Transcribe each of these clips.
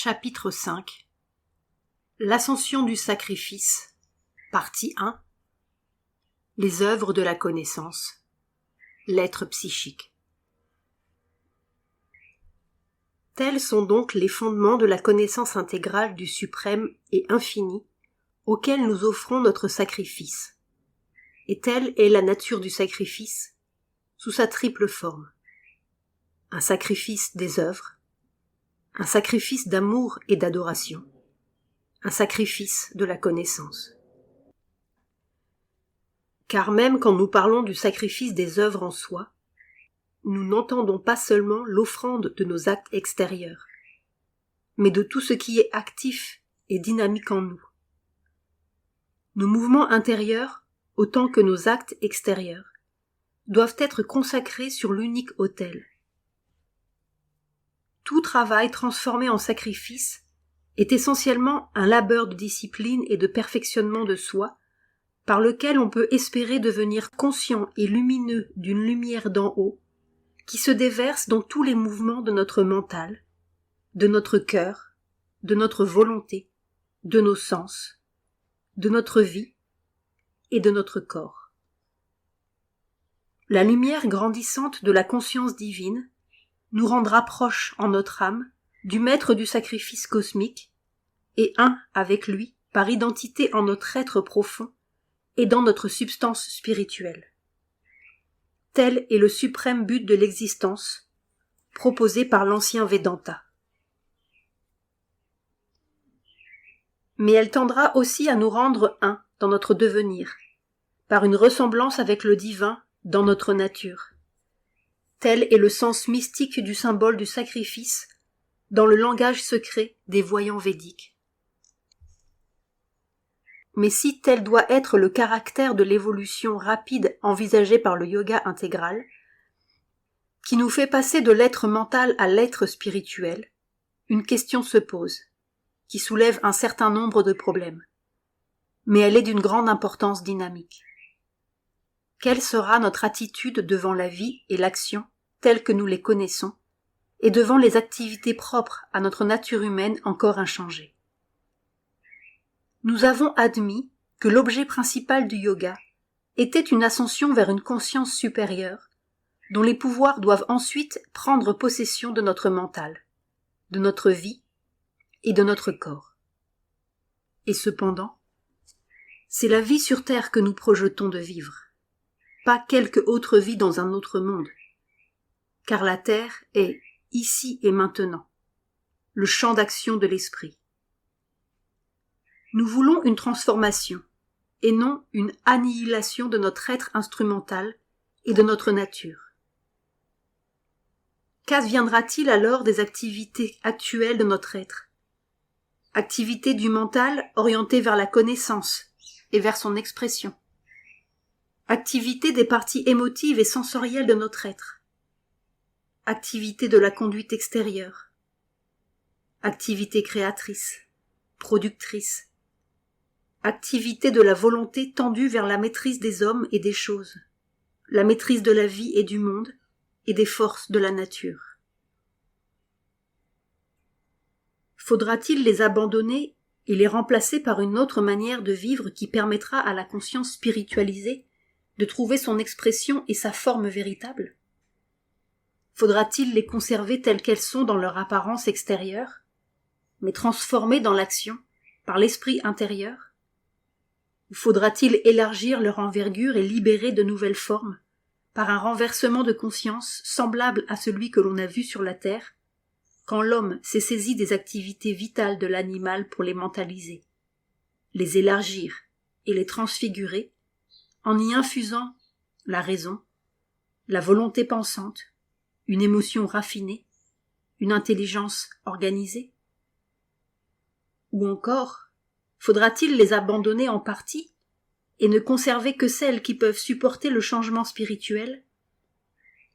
Chapitre 5 L'ascension du sacrifice, partie 1 Les œuvres de la connaissance, l'être psychique. Tels sont donc les fondements de la connaissance intégrale du suprême et infini auquel nous offrons notre sacrifice. Et telle est la nature du sacrifice sous sa triple forme. Un sacrifice des œuvres, un sacrifice d'amour et d'adoration, un sacrifice de la connaissance. Car même quand nous parlons du sacrifice des œuvres en soi, nous n'entendons pas seulement l'offrande de nos actes extérieurs, mais de tout ce qui est actif et dynamique en nous. Nos mouvements intérieurs, autant que nos actes extérieurs, doivent être consacrés sur l'unique autel. Tout travail transformé en sacrifice est essentiellement un labeur de discipline et de perfectionnement de soi, par lequel on peut espérer devenir conscient et lumineux d'une lumière d'en haut, qui se déverse dans tous les mouvements de notre mental, de notre cœur, de notre volonté, de nos sens, de notre vie et de notre corps. La lumière grandissante de la conscience divine nous rendra proches en notre âme du maître du sacrifice cosmique et un avec lui par identité en notre être profond et dans notre substance spirituelle. Tel est le suprême but de l'existence, proposé par l'ancien Vedanta. Mais elle tendra aussi à nous rendre un dans notre devenir, par une ressemblance avec le divin dans notre nature. Tel est le sens mystique du symbole du sacrifice dans le langage secret des voyants védiques. Mais si tel doit être le caractère de l'évolution rapide envisagée par le yoga intégral, qui nous fait passer de l'être mental à l'être spirituel, une question se pose, qui soulève un certain nombre de problèmes. Mais elle est d'une grande importance dynamique. Quelle sera notre attitude devant la vie et l'action telles que nous les connaissons, et devant les activités propres à notre nature humaine encore inchangée? Nous avons admis que l'objet principal du yoga était une ascension vers une conscience supérieure, dont les pouvoirs doivent ensuite prendre possession de notre mental, de notre vie et de notre corps. Et cependant, c'est la vie sur Terre que nous projetons de vivre, pas quelque autre vie dans un autre monde, car la Terre est, ici et maintenant, le champ d'action de l'esprit. Nous voulons une transformation, et non une annihilation de notre être instrumental et de notre nature. Qu'adviendra-t-il alors des activités actuelles de notre être? Activités du mental orientées vers la connaissance et vers son expression. Activités des parties émotives et sensorielles de notre être. Activité de la conduite extérieure, activité créatrice, productrice, activité de la volonté tendue vers la maîtrise des hommes et des choses, la maîtrise de la vie et du monde et des forces de la nature. Faudra-t-il les abandonner et les remplacer par une autre manière de vivre qui permettra à la conscience spiritualisée de trouver son expression et sa forme véritable? Faudra-t-il les conserver telles qu'elles sont dans leur apparence extérieure, mais transformées dans l'action par l'esprit intérieur? Ou faudra-t-il élargir leur envergure et libérer de nouvelles formes par un renversement de conscience semblable à celui que l'on a vu sur la Terre, quand l'homme s'est saisi des activités vitales de l'animal pour les mentaliser, les élargir et les transfigurer, en y infusant la raison, la volonté pensante, une émotion raffinée, une intelligence organisée? Ou encore, faudra-t-il les abandonner en partie et ne conserver que celles qui peuvent supporter le changement spirituel,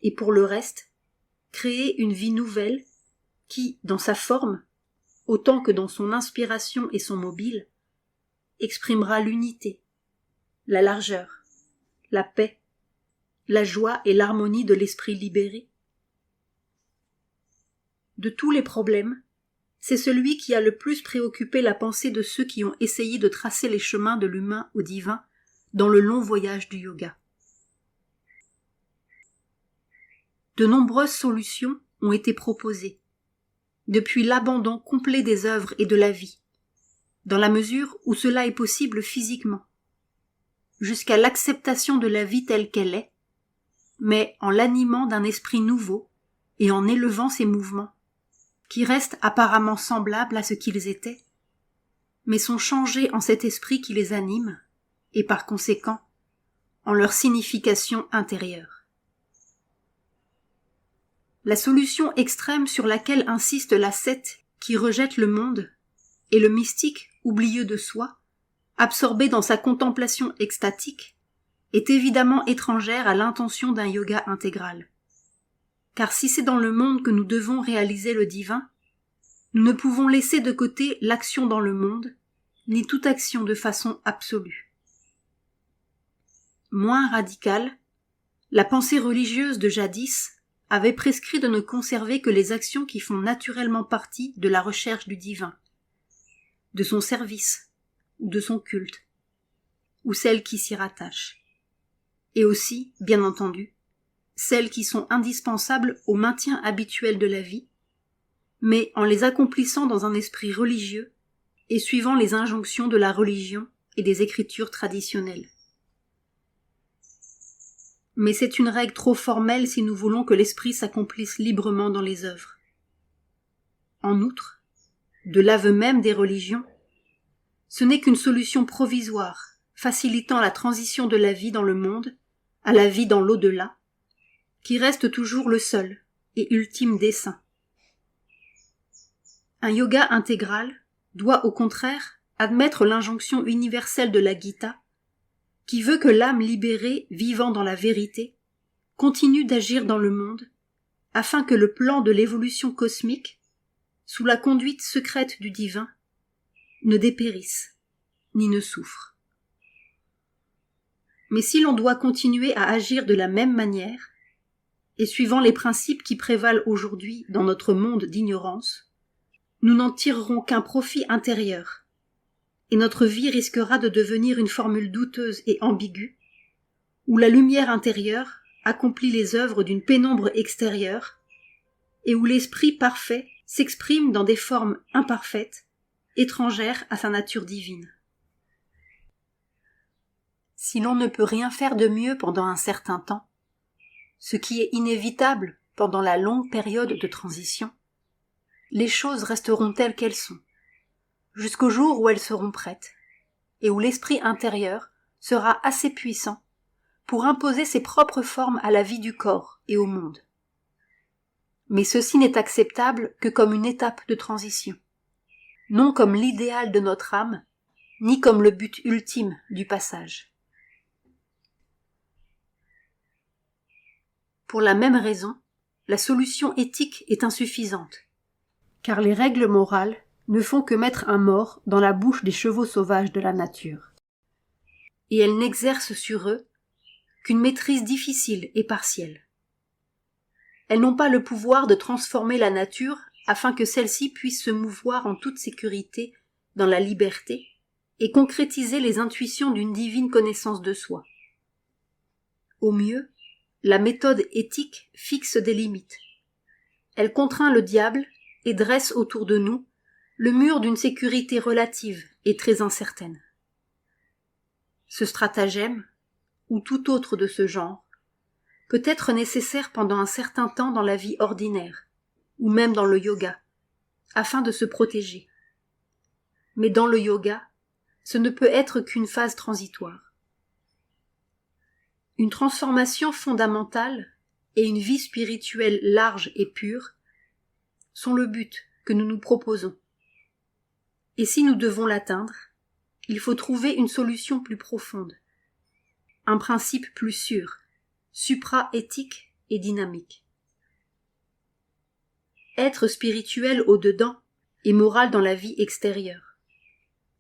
et pour le reste, créer une vie nouvelle qui, dans sa forme, autant que dans son inspiration et son mobile, exprimera l'unité, la largeur, la paix, la joie et l'harmonie de l'esprit libéré? De tous les problèmes, c'est celui qui a le plus préoccupé la pensée de ceux qui ont essayé de tracer les chemins de l'humain au divin dans le long voyage du yoga. De nombreuses solutions ont été proposées, depuis l'abandon complet des œuvres et de la vie, dans la mesure où cela est possible physiquement, jusqu'à l'acceptation de la vie telle qu'elle est, mais en l'animant d'un esprit nouveau et en élevant ses mouvements, qui restent apparemment semblables à ce qu'ils étaient, mais sont changés en cet esprit qui les anime, et par conséquent, en leur signification intérieure. La solution extrême sur laquelle insiste l'ascète qui rejette le monde, et le mystique oublieux de soi, absorbé dans sa contemplation extatique, est évidemment étrangère à l'intention d'un yoga intégral. Car si c'est dans le monde que nous devons réaliser le divin, nous ne pouvons laisser de côté l'action dans le monde, ni toute action de façon absolue. Moins radicale, la pensée religieuse de jadis avait prescrit de ne conserver que les actions qui font naturellement partie de la recherche du divin, de son service, ou de son culte, ou celles qui s'y rattachent, et aussi, bien entendu, celles qui sont indispensables au maintien habituel de la vie, mais en les accomplissant dans un esprit religieux et suivant les injonctions de la religion et des écritures traditionnelles. Mais c'est une règle trop formelle si nous voulons que l'esprit s'accomplisse librement dans les œuvres. En outre, de l'aveu même des religions, ce n'est qu'une solution provisoire, facilitant la transition de la vie dans le monde à la vie dans l'au-delà, qui reste toujours le seul et ultime dessein. Un yoga intégral doit au contraire admettre l'injonction universelle de la Gita, qui veut que l'âme libérée vivant dans la vérité continue d'agir dans le monde, afin que le plan de l'évolution cosmique, sous la conduite secrète du divin, ne dépérisse, ni ne souffre. Mais si l'on doit continuer à agir de la même manière, et suivant les principes qui prévalent aujourd'hui dans notre monde d'ignorance, nous n'en tirerons qu'un profit intérieur, et notre vie risquera de devenir une formule douteuse et ambiguë, où la lumière intérieure accomplit les œuvres d'une pénombre extérieure, et où l'esprit parfait s'exprime dans des formes imparfaites, étrangères à sa nature divine. Si l'on ne peut rien faire de mieux pendant un certain temps, ce qui est inévitable pendant la longue période de transition, les choses resteront telles qu'elles sont, jusqu'au jour où elles seront prêtes, et où l'esprit intérieur sera assez puissant pour imposer ses propres formes à la vie du corps et au monde. Mais ceci n'est acceptable que comme une étape de transition, non comme l'idéal de notre âme, ni comme le but ultime du passage. Pour la même raison, la solution éthique est insuffisante, car les règles morales ne font que mettre un mors dans la bouche des chevaux sauvages de la nature. Et elles n'exercent sur eux qu'une maîtrise difficile et partielle. Elles n'ont pas le pouvoir de transformer la nature afin que celle-ci puisse se mouvoir en toute sécurité dans la liberté et concrétiser les intuitions d'une divine connaissance de soi. Au mieux, la méthode éthique fixe des limites. Elle contraint le diable et dresse autour de nous le mur d'une sécurité relative et très incertaine. Ce stratagème, ou tout autre de ce genre, peut être nécessaire pendant un certain temps dans la vie ordinaire, ou même dans le yoga, afin de se protéger. Mais dans le yoga, ce ne peut être qu'une phase transitoire. Une transformation fondamentale et une vie spirituelle large et pure sont le but que nous nous proposons. Et si nous devons l'atteindre, il faut trouver une solution plus profonde, un principe plus sûr, supra-éthique et dynamique. Être spirituel au-dedans et moral dans la vie extérieure.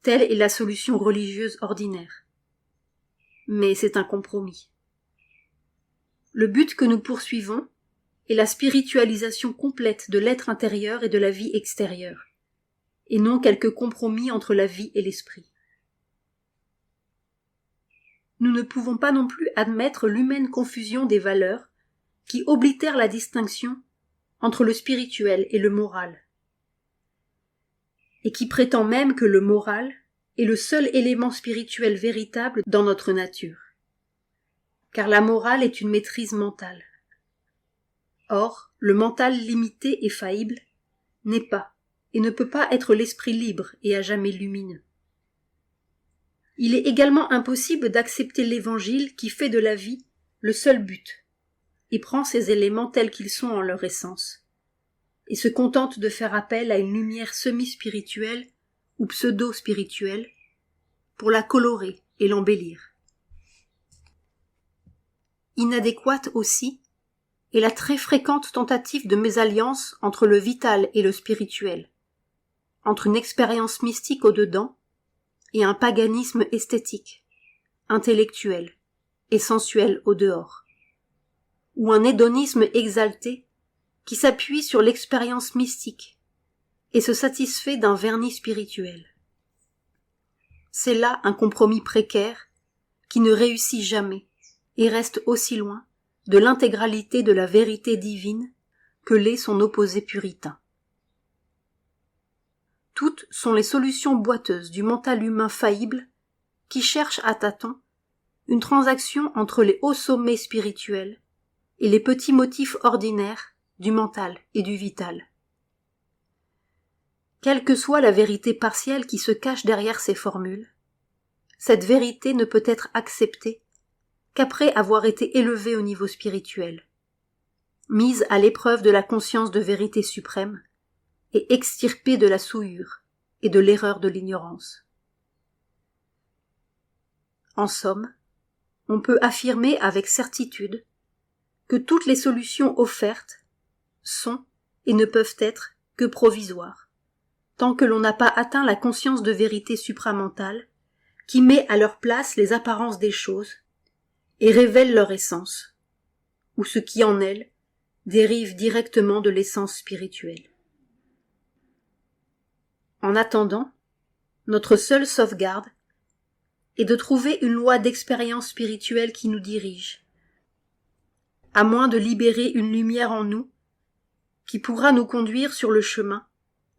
Telle est la solution religieuse ordinaire. Mais c'est un compromis. Le but que nous poursuivons est la spiritualisation complète de l'être intérieur et de la vie extérieure, et non quelque compromis entre la vie et l'esprit. Nous ne pouvons pas non plus admettre l'humaine confusion des valeurs qui oblitère la distinction entre le spirituel et le moral, et qui prétend même que le moral est le seul élément spirituel véritable dans notre nature, car la morale est une maîtrise mentale. Or, le mental limité et faillible n'est pas et ne peut pas être l'esprit libre et à jamais lumineux. Il est également impossible d'accepter l'Évangile qui fait de la vie le seul but, et prend ses éléments tels qu'ils sont en leur essence, et se contente de faire appel à une lumière semi-spirituelle ou pseudo-spirituelle pour la colorer et l'embellir. Inadéquate aussi est la très fréquente tentative de mésalliance entre le vital et le spirituel, entre une expérience mystique au-dedans et un paganisme esthétique, intellectuel et sensuel au-dehors, ou un hédonisme exalté qui s'appuie sur l'expérience mystique et se satisfait d'un vernis spirituel. C'est là un compromis précaire qui ne réussit jamais et reste aussi loin de l'intégralité de la vérité divine que l'est son opposé puritain. Toutes sont les solutions boiteuses du mental humain faillible qui cherche à tâtons une transaction entre les hauts sommets spirituels et les petits motifs ordinaires du mental et du vital. Quelle que soit la vérité partielle qui se cache derrière ces formules, cette vérité ne peut être acceptée qu'après avoir été élevée au niveau spirituel, mise à l'épreuve de la conscience de vérité suprême et extirpée de la souillure et de l'erreur de l'ignorance. En somme, on peut affirmer avec certitude que toutes les solutions offertes sont et ne peuvent être que provisoires, tant que l'on n'a pas atteint la conscience de vérité supramentale qui met à leur place les apparences des choses et révèle leur essence, ou ce qui en elles dérive directement de l'essence spirituelle. En attendant, notre seule sauvegarde est de trouver une loi d'expérience spirituelle qui nous dirige, à moins de libérer une lumière en nous qui pourra nous conduire sur le chemin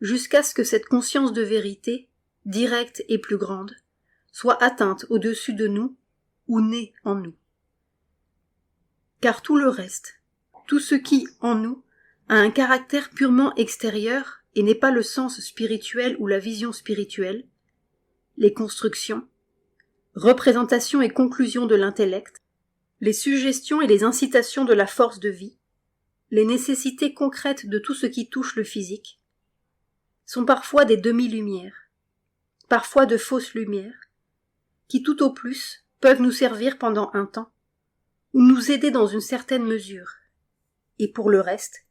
jusqu'à ce que cette conscience de vérité, directe et plus grande, soit atteinte au-dessus de nous ou née en nous. Car tout le reste, tout ce qui, en nous, a un caractère purement extérieur et n'est pas le sens spirituel ou la vision spirituelle, les constructions, représentations et conclusions de l'intellect, les suggestions et les incitations de la force de vie, les nécessités concrètes de tout ce qui touche le physique, sont parfois des demi-lumières, parfois de fausses lumières, qui tout au plus peuvent nous servir pendant un temps, ou nous aider dans une certaine mesure, et pour le reste,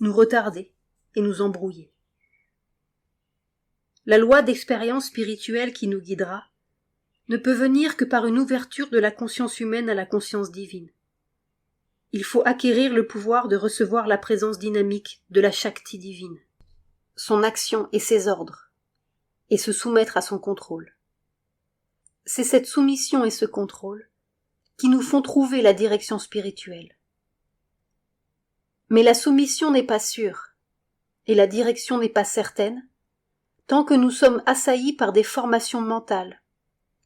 nous retarder et nous embrouiller. La loi d'expérience spirituelle qui nous guidera ne peut venir que par une ouverture de la conscience humaine à la conscience divine. Il faut acquérir le pouvoir de recevoir la présence dynamique de la Shakti divine, son action et ses ordres, et se soumettre à son contrôle. C'est cette soumission et ce contrôle qui nous font trouver la direction spirituelle. Mais la soumission n'est pas sûre, et la direction n'est pas certaine, tant que nous sommes assaillis par des formations mentales,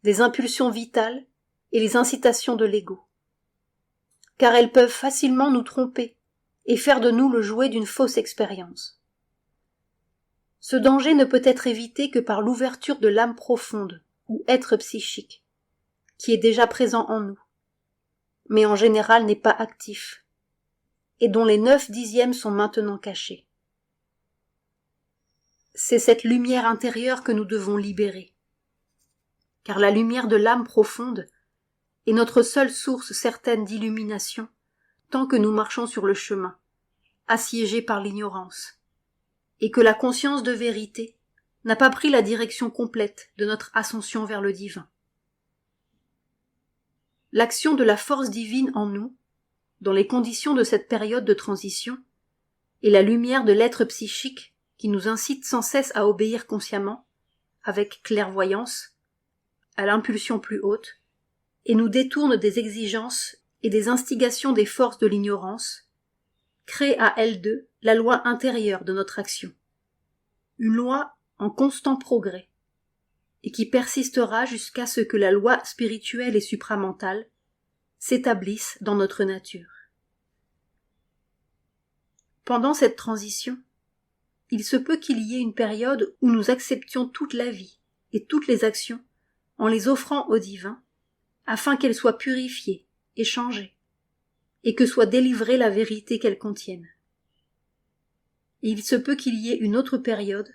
des impulsions vitales et les incitations de l'ego. Car elles peuvent facilement nous tromper et faire de nous le jouet d'une fausse expérience. Ce danger ne peut être évité que par l'ouverture de l'âme profonde, ou être psychique, qui est déjà présent en nous, mais en général n'est pas actif, et dont les 9/10 sont maintenant cachés. C'est cette lumière intérieure que nous devons libérer, car la lumière de l'âme profonde est notre seule source certaine d'illumination tant que nous marchons sur le chemin, assiégés par l'ignorance, et que la conscience de vérité n'a pas pris la direction complète de notre ascension vers le divin. L'action de la force divine en nous, dans les conditions de cette période de transition, et la lumière de l'être psychique qui nous incite sans cesse à obéir consciemment, avec clairvoyance, à l'impulsion plus haute, et nous détourne des exigences et des instigations des forces de l'ignorance, crée à elles deux la loi intérieure de notre action. Une loi en constant progrès, et qui persistera jusqu'à ce que la loi spirituelle et supramentale s'établisse dans notre nature. Pendant cette transition, il se peut qu'il y ait une période où nous acceptions toute la vie et toutes les actions en les offrant au divin, afin qu'elles soient purifiées et changées, et que soit délivrée la vérité qu'elles contiennent. Et il se peut qu'il y ait une autre période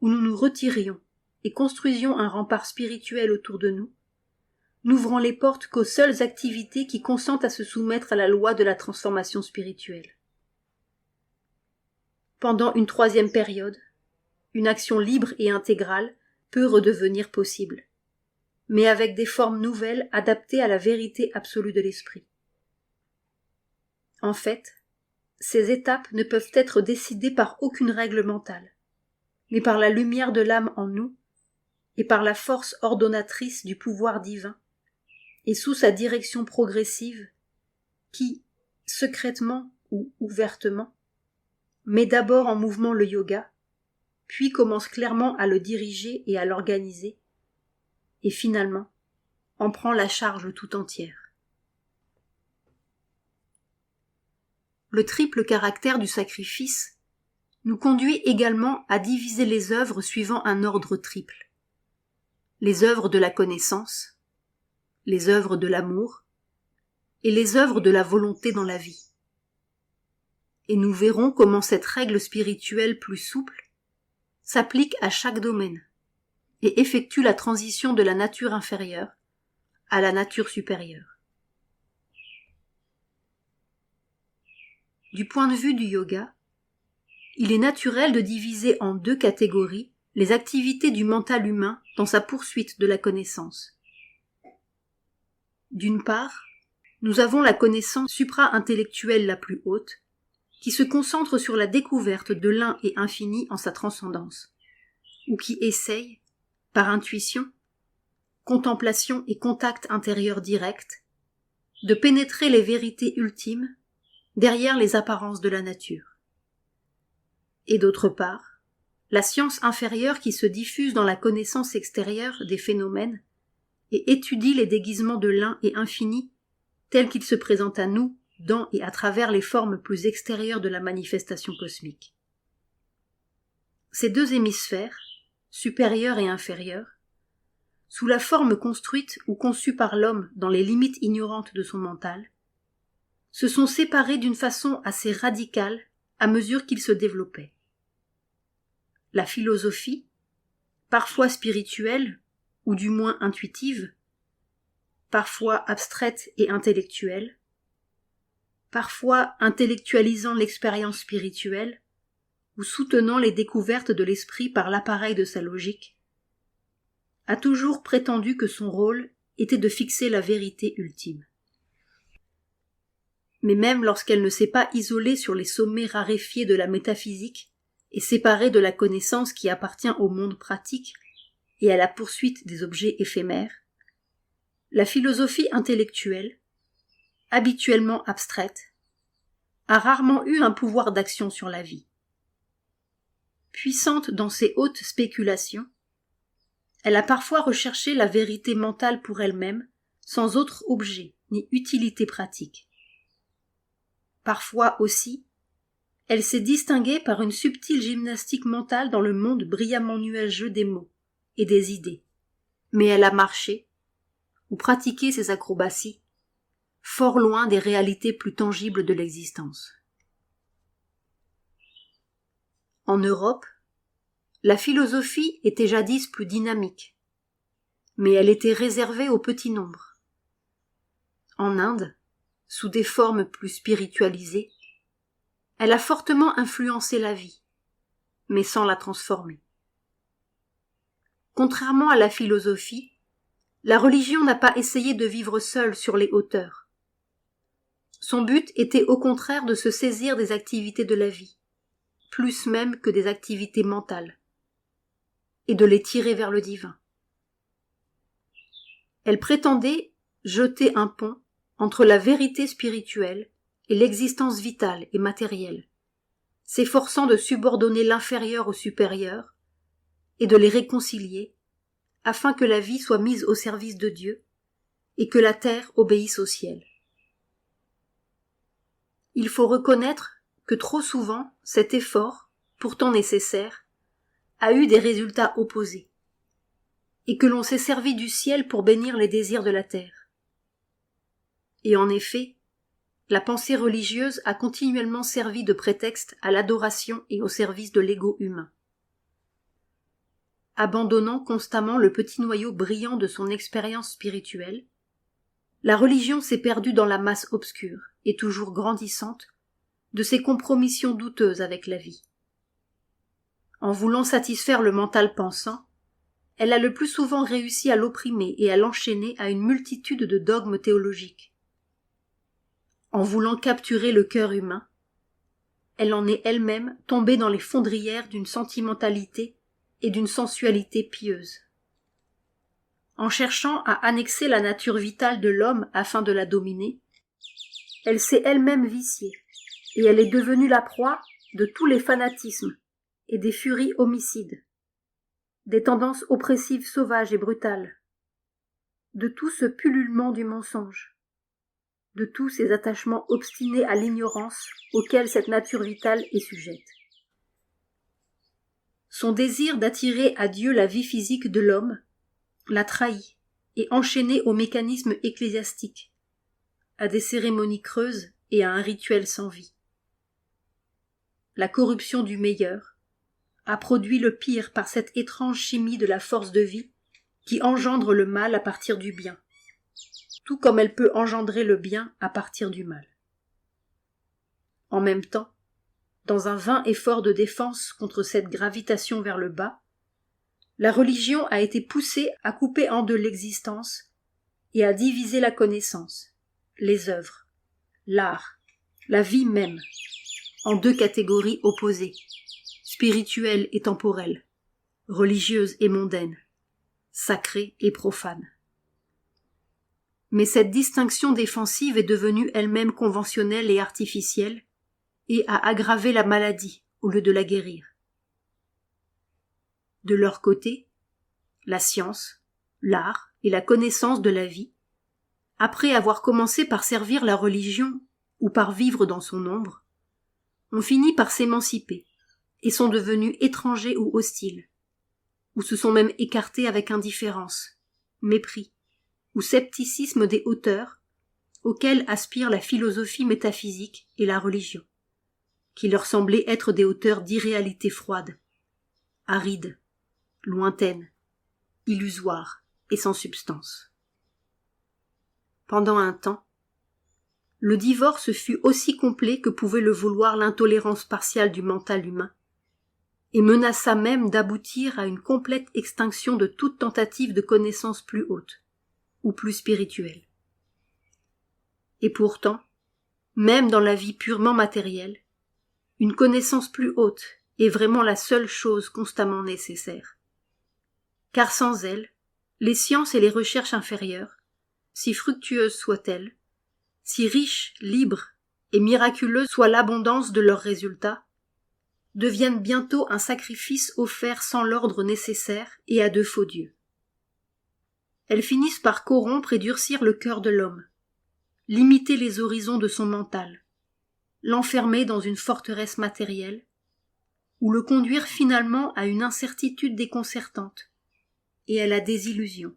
où nous nous retirions et construisions un rempart spirituel autour de nous, n'ouvrant les portes qu'aux seules activités qui consentent à se soumettre à la loi de la transformation spirituelle. Pendant une troisième période, une action libre et intégrale peut redevenir possible, mais avec des formes nouvelles adaptées à la vérité absolue de l'esprit. En fait, ces étapes ne peuvent être décidées par aucune règle mentale, mais par la lumière de l'âme en nous et par la force ordonnatrice du pouvoir divin, et sous sa direction progressive qui, secrètement ou ouvertement, met d'abord en mouvement le yoga, puis commence clairement à le diriger et à l'organiser, et finalement en prend la charge tout entière. Le triple caractère du sacrifice nous conduit également à diviser les œuvres suivant un ordre triple. Les œuvres de la connaissance, les œuvres de l'amour et les œuvres de la volonté dans la vie. Et nous verrons comment cette règle spirituelle plus souple s'applique à chaque domaine et effectue la transition de la nature inférieure à la nature supérieure. Du point de vue du yoga, il est naturel de diviser en deux catégories les activités du mental humain dans sa poursuite de la connaissance. D'une part, nous avons la connaissance supra-intellectuelle la plus haute, qui se concentre sur la découverte de l'un et infini en sa transcendance, ou qui essaye, par intuition, contemplation et contact intérieur direct, de pénétrer les vérités ultimes derrière les apparences de la nature. Et d'autre part, la science inférieure qui se diffuse dans la connaissance extérieure des phénomènes et étudie les déguisements de l'un et infini tels qu'ils se présentent à nous dans et à travers les formes plus extérieures de la manifestation cosmique. Ces deux hémisphères, supérieur et inférieur, sous la forme construite ou conçue par l'homme dans les limites ignorantes de son mental, se sont séparés d'une façon assez radicale à mesure qu'ils se développaient. La philosophie, parfois spirituelle, ou du moins intuitive, parfois abstraite et intellectuelle, parfois intellectualisant l'expérience spirituelle, ou soutenant les découvertes de l'esprit par l'appareil de sa logique, a toujours prétendu que son rôle était de fixer la vérité ultime. Mais même lorsqu'elle ne s'est pas isolée sur les sommets raréfiés de la métaphysique et séparée de la connaissance qui appartient au monde pratique et à la poursuite des objets éphémères, la philosophie intellectuelle, habituellement abstraite, a rarement eu un pouvoir d'action sur la vie. Puissante dans ses hautes spéculations, elle a parfois recherché la vérité mentale pour elle-même, sans autre objet ni utilité pratique. Parfois aussi, elle s'est distinguée par une subtile gymnastique mentale dans le monde brillamment nuageux des mots et des idées, mais elle a marché, ou pratiqué ses acrobaties, fort loin des réalités plus tangibles de l'existence. En Europe, la philosophie était jadis plus dynamique, mais elle était réservée au petit nombre. En Inde, sous des formes plus spiritualisées, elle a fortement influencé la vie, mais sans la transformer. Contrairement à la philosophie, la religion n'a pas essayé de vivre seule sur les hauteurs. Son but était au contraire de se saisir des activités de la vie, plus même que des activités mentales, et de les tirer vers le divin. Elle prétendait jeter un pont entre la vérité spirituelle et l'existence vitale et matérielle, s'efforçant de subordonner l'inférieur au supérieur et de les réconcilier afin que la vie soit mise au service de Dieu et que la terre obéisse au ciel. Il faut reconnaître que trop souvent cet effort, pourtant nécessaire, a eu des résultats opposés, et que l'on s'est servi du ciel pour bénir les désirs de la terre. Et en effet, la pensée religieuse a continuellement servi de prétexte à l'adoration et au service de l'ego humain. Abandonnant constamment le petit noyau brillant de son expérience spirituelle, la religion s'est perdue dans la masse obscure et toujours grandissante de ses compromissions douteuses avec la vie. En voulant satisfaire le mental pensant, elle a le plus souvent réussi à l'opprimer et à l'enchaîner à une multitude de dogmes théologiques. En voulant capturer le cœur humain, elle en est elle-même tombée dans les fondrières d'une sentimentalité et d'une sensualité pieuse. En cherchant à annexer la nature vitale de l'homme afin de la dominer, elle s'est elle-même viciée, et elle est devenue la proie de tous les fanatismes et des furies homicides, des tendances oppressives sauvages et brutales, de tout ce pullulement du mensonge, de tous ces attachements obstinés à l'ignorance auxquels cette nature vitale est sujette. Son désir d'attirer à Dieu la vie physique de l'homme l'a trahi et enchaîné au mécanisme ecclésiastique, à des cérémonies creuses et à un rituel sans vie. La corruption du meilleur a produit le pire par cette étrange chimie de la force de vie qui engendre le mal à partir du bien, tout comme elle peut engendrer le bien à partir du mal. En même temps, dans un vain effort de défense contre cette gravitation vers le bas, la religion a été poussée à couper en deux l'existence et à diviser la connaissance, les œuvres, l'art, la vie même, en deux catégories opposées, spirituelle et temporelle, religieuse et mondaine, sacrée et profane. Mais cette distinction défensive est devenue elle-même conventionnelle et artificielle et a aggravé la maladie au lieu de la guérir. De leur côté, la science, l'art et la connaissance de la vie, après avoir commencé par servir la religion ou par vivre dans son ombre, ont fini par s'émanciper et sont devenus étrangers ou hostiles, ou se sont même écartés avec indifférence, mépris ou scepticisme des hauteurs auxquelles aspirent la philosophie métaphysique et la religion, qui leur semblaient être des hauteurs d'irréalité froide, arides, lointaines, illusoires et sans substance. Pendant un temps, le divorce fut aussi complet que pouvait le vouloir l'intolérance partiale du mental humain, et menaça même d'aboutir à une complète extinction de toute tentative de connaissance plus haute, ou plus spirituelle. Et pourtant, même dans la vie purement matérielle, une connaissance plus haute est vraiment la seule chose constamment nécessaire. Car sans elle, les sciences et les recherches inférieures, si fructueuses soient-elles, si riches, libres et miraculeuses soit l'abondance de leurs résultats, deviennent bientôt un sacrifice offert sans l'ordre nécessaire et à de faux dieux. Elles finissent par corrompre et durcir le cœur de l'homme, limiter les horizons de son mental, l'enfermer dans une forteresse matérielle, ou le conduire finalement à une incertitude déconcertante et à la désillusion.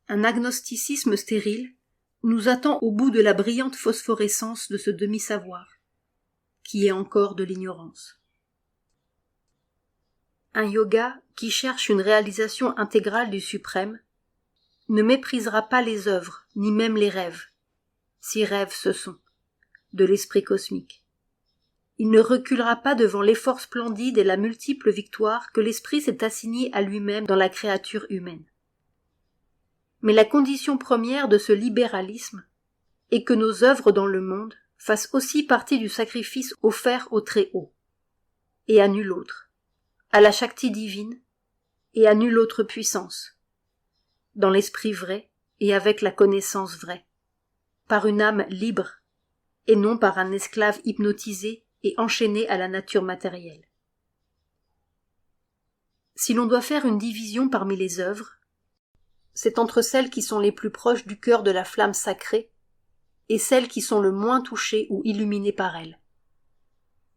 Un agnosticisme stérile nous attend au bout de la brillante phosphorescence de ce demi-savoir, qui est encore de l'ignorance. Un yoga qui cherche une réalisation intégrale du suprême ne méprisera pas les œuvres, ni même les rêves, si rêves ce sont, de l'esprit cosmique. Il ne reculera pas devant l'effort splendide et la multiple victoire que l'esprit s'est assigné à lui-même dans la créature humaine. Mais la condition première de ce libéralisme est que nos œuvres dans le monde fasse aussi partie du sacrifice offert au Très-Haut, et à nul autre, à la Shakti divine, et à nulle autre puissance, dans l'esprit vrai et avec la connaissance vraie, par une âme libre, et non par un esclave hypnotisé et enchaîné à la nature matérielle. Si l'on doit faire une division parmi les œuvres, c'est entre celles qui sont les plus proches du cœur de la flamme sacrée et celles qui sont le moins touchées ou illuminées par elle,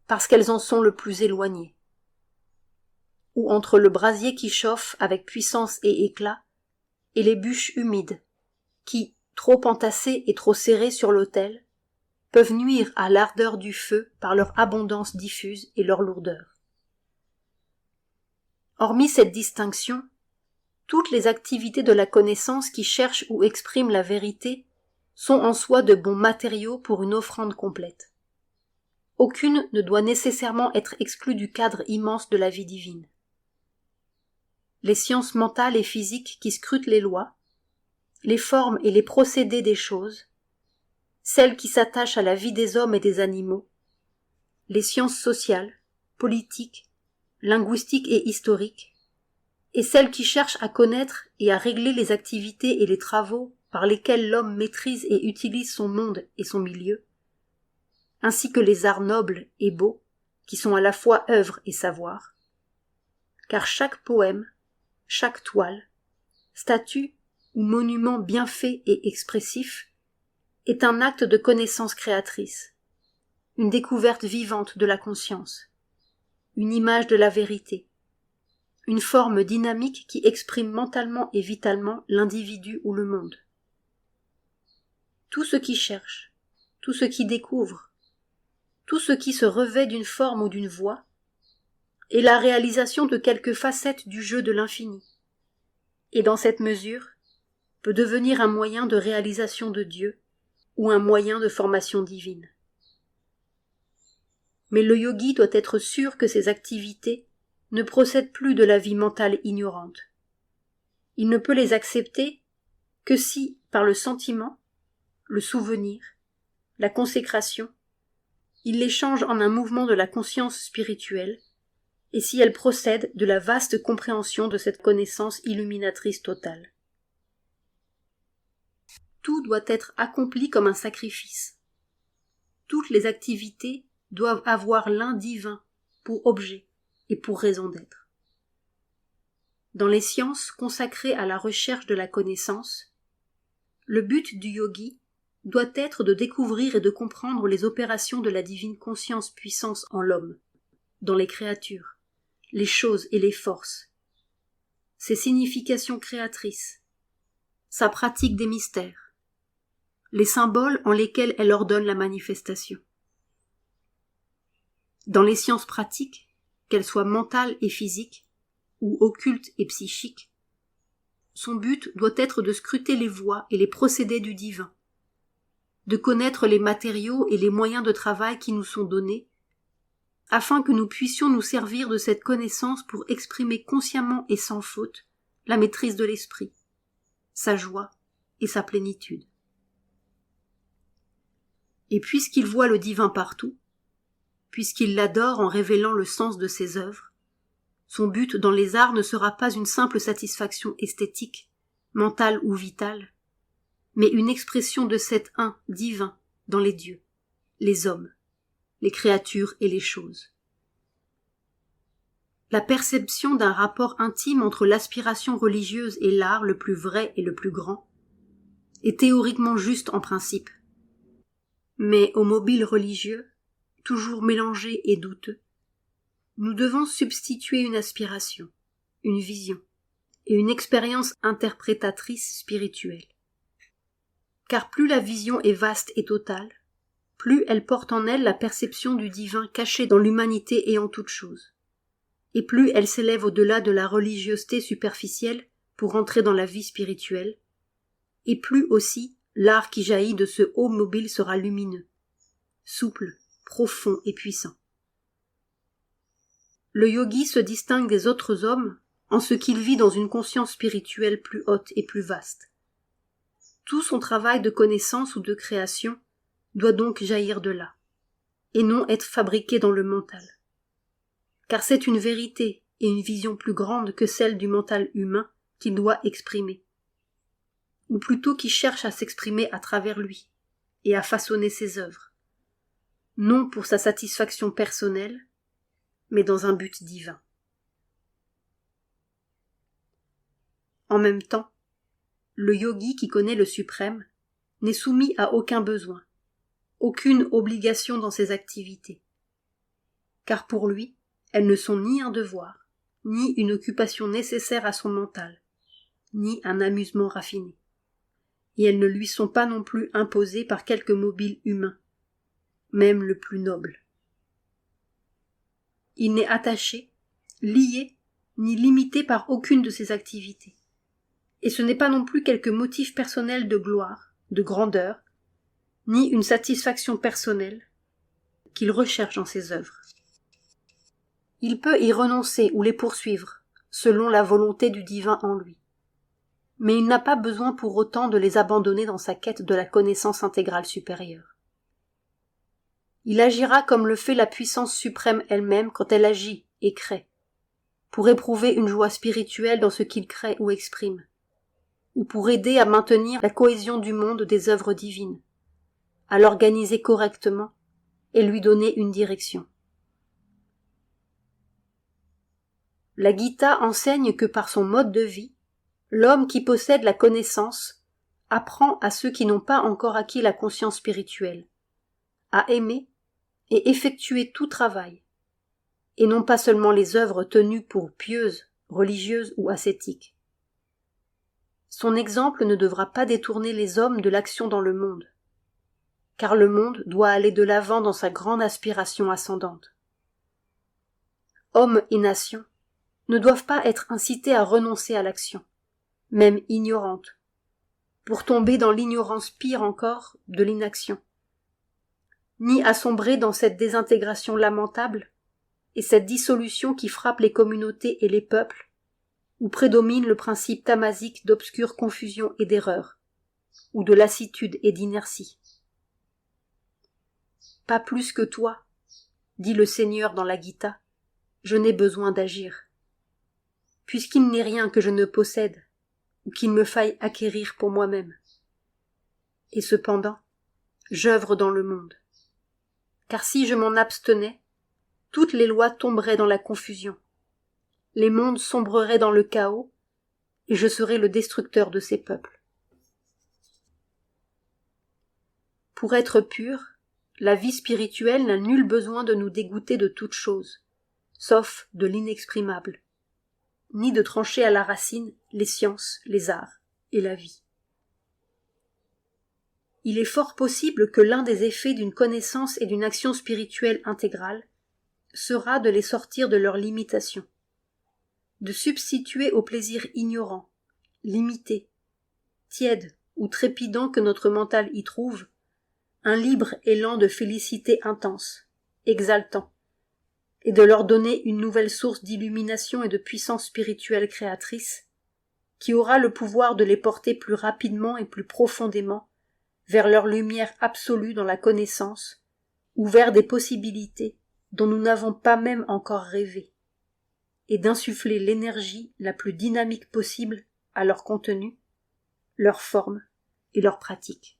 parce qu'elles en sont le plus éloignées, ou entre le brasier qui chauffe avec puissance et éclat et les bûches humides qui, trop entassées et trop serrées sur l'autel, peuvent nuire à l'ardeur du feu par leur abondance diffuse et leur lourdeur. Hormis cette distinction, toutes les activités de la connaissance qui cherchent ou expriment la vérité sont en soi de bons matériaux pour une offrande complète. Aucune ne doit nécessairement être exclue du cadre immense de la vie divine. Les sciences mentales et physiques qui scrutent les lois, les formes et les procédés des choses, celles qui s'attachent à la vie des hommes et des animaux, les sciences sociales, politiques, linguistiques et historiques, et celles qui cherchent à connaître et à régler les activités et les travaux par lesquels l'homme maîtrise et utilise son monde et son milieu, ainsi que les arts nobles et beaux, qui sont à la fois œuvre et savoir, car chaque poème, chaque toile, statue ou monument bien fait et expressif est un acte de connaissance créatrice, une découverte vivante de la conscience, une image de la vérité, une forme dynamique qui exprime mentalement et vitalement l'individu ou le monde. Tout ce qui cherche, tout ce qui découvre, tout ce qui se revêt d'une forme ou d'une voie, est la réalisation de quelques facettes du jeu de l'infini, et dans cette mesure, peut devenir un moyen de réalisation de Dieu ou un moyen de formation divine. Mais le yogi doit être sûr que ses activités ne procèdent plus de la vie mentale ignorante. Il ne peut les accepter que si, par le sentiment, le souvenir, la consécration, il les change en un mouvement de la conscience spirituelle, et si elles procèdent de la vaste compréhension de cette connaissance illuminatrice totale. Tout doit être accompli comme un sacrifice. Toutes les activités doivent avoir l'un divin pour objet et pour raison d'être. Dans les sciences consacrées à la recherche de la connaissance, le but du yogi doit être de découvrir et de comprendre les opérations de la divine conscience puissance en l'homme, dans les créatures, les choses et les forces, ses significations créatrices, sa pratique des mystères, les symboles en lesquels elle ordonne la manifestation. Dans les sciences pratiques, qu'elles soient mentales et physiques, ou occultes et psychiques, son but doit être de scruter les voies et les procédés du divin, de connaître les matériaux et les moyens de travail qui nous sont donnés, afin que nous puissions nous servir de cette connaissance pour exprimer consciemment et sans faute la maîtrise de l'esprit, sa joie et sa plénitude. Et puisqu'il voit le divin partout, puisqu'il l'adore en révélant le sens de ses œuvres, son but dans les arts ne sera pas une simple satisfaction esthétique, mentale ou vitale, mais une expression de cet un divin dans les dieux, les hommes, les créatures et les choses. La perception d'un rapport intime entre l'aspiration religieuse et l'art le plus vrai et le plus grand est théoriquement juste en principe. Mais au mobile religieux, toujours mélangé et douteux, nous devons substituer une aspiration, une vision et une expérience interprétatrice spirituelle. Car plus la vision est vaste et totale, plus elle porte en elle la perception du divin caché dans l'humanité et en toute chose, et plus elle s'élève au-delà de la religiosité superficielle pour entrer dans la vie spirituelle, et plus aussi l'art qui jaillit de ce haut mobile sera lumineux, souple, profond et puissant. Le yogi se distingue des autres hommes en ce qu'il vit dans une conscience spirituelle plus haute et plus vaste. Tout son travail de connaissance ou de création doit donc jaillir de là, et non être fabriqué dans le mental. Car c'est une vérité et une vision plus grande que celle du mental humain qu'il doit exprimer, ou plutôt qui cherche à s'exprimer à travers lui, et à façonner ses œuvres, non pour sa satisfaction personnelle, mais dans un but divin. En même temps, le yogi qui connaît le suprême n'est soumis à aucun besoin, aucune obligation dans ses activités, car pour lui, elles ne sont ni un devoir, ni une occupation nécessaire à son mental, ni un amusement raffiné, et elles ne lui sont pas non plus imposées par quelque mobile humain, même le plus noble. Il n'est attaché, lié, ni limité par aucune de ses activités, et ce n'est pas non plus quelque motif personnel de gloire, de grandeur, ni une satisfaction personnelle qu'il recherche dans ses œuvres. Il peut y renoncer ou les poursuivre, selon la volonté du divin en lui. Mais il n'a pas besoin pour autant de les abandonner dans sa quête de la connaissance intégrale supérieure. Il agira comme le fait la puissance suprême elle-même quand elle agit et crée, pour éprouver une joie spirituelle dans ce qu'il crée ou exprime, ou pour aider à maintenir la cohésion du monde des œuvres divines, à l'organiser correctement et lui donner une direction. La Gita enseigne que par son mode de vie, l'homme qui possède la connaissance apprend à ceux qui n'ont pas encore acquis la conscience spirituelle à aimer et effectuer tout travail, et non pas seulement les œuvres tenues pour pieuses, religieuses ou ascétiques. Son exemple ne devra pas détourner les hommes de l'action dans le monde, car le monde doit aller de l'avant dans sa grande aspiration ascendante. Hommes et nations ne doivent pas être incités à renoncer à l'action, même ignorante, pour tomber dans l'ignorance pire encore de l'inaction, ni à sombrer dans cette désintégration lamentable et cette dissolution qui frappe les communautés et les peuples, où prédomine le principe tamasique d'obscure confusion et d'erreur, ou de lassitude et d'inertie. Pas plus que toi, dit le Seigneur dans la Gita, je n'ai besoin d'agir, puisqu'il n'est rien que je ne possède, ou qu'il me faille acquérir pour moi-même. Et cependant, j'œuvre dans le monde. Car si je m'en abstenais, toutes les lois tomberaient dans la confusion, les mondes sombreraient dans le chaos, et je serais le destructeur de ces peuples. Pour être pur, la vie spirituelle n'a nul besoin de nous dégoûter de toute chose, sauf de l'inexprimable, ni de trancher à la racine les sciences, les arts et la vie. Il est fort possible que l'un des effets d'une connaissance et d'une action spirituelle intégrale sera de les sortir de leurs limitations, de substituer au plaisir ignorant, limité, tiède ou trépidant que notre mental y trouve, un libre élan de félicité intense, exaltant, et de leur donner une nouvelle source d'illumination et de puissance spirituelle créatrice, qui aura le pouvoir de les porter plus rapidement et plus profondément vers leur lumière absolue dans la connaissance, ou vers des possibilités dont nous n'avons pas même encore rêvé, et d'insuffler l'énergie la plus dynamique possible à leur contenu, leur forme et leur pratique.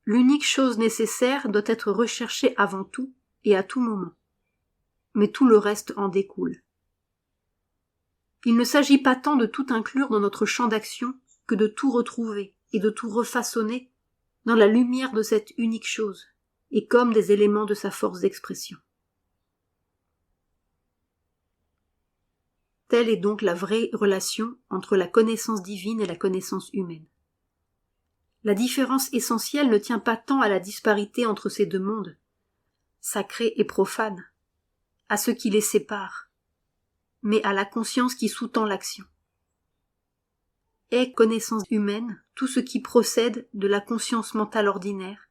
L'unique chose nécessaire doit être recherchée avant tout et à tout moment, mais tout le reste en découle. Il ne s'agit pas tant de tout inclure dans notre champ d'action que de tout retrouver et de tout refaçonner dans la lumière de cette unique chose, et comme des éléments de sa force d'expression. Telle est donc la vraie relation entre la connaissance divine et la connaissance humaine. La différence essentielle ne tient pas tant à la disparité entre ces deux mondes, sacré et profane, à ce qui les sépare, mais à la conscience qui sous-tend l'action. Est connaissance humaine tout ce qui procède de la conscience mentale ordinaire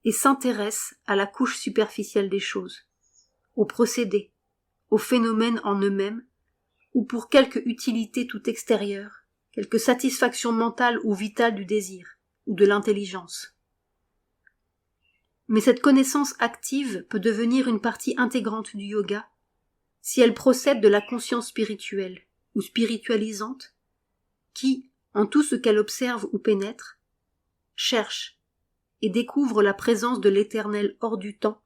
et s'intéresse à la couche superficielle des choses, aux procédés, aux phénomènes en eux-mêmes, ou pour quelque utilité tout extérieure, quelque satisfaction mentale ou vitale du désir, ou de l'intelligence. Mais cette connaissance active peut devenir une partie intégrante du yoga si elle procède de la conscience spirituelle ou spiritualisante qui, en tout ce qu'elle observe ou pénètre, cherche et découvre la présence de l'éternel hors du temps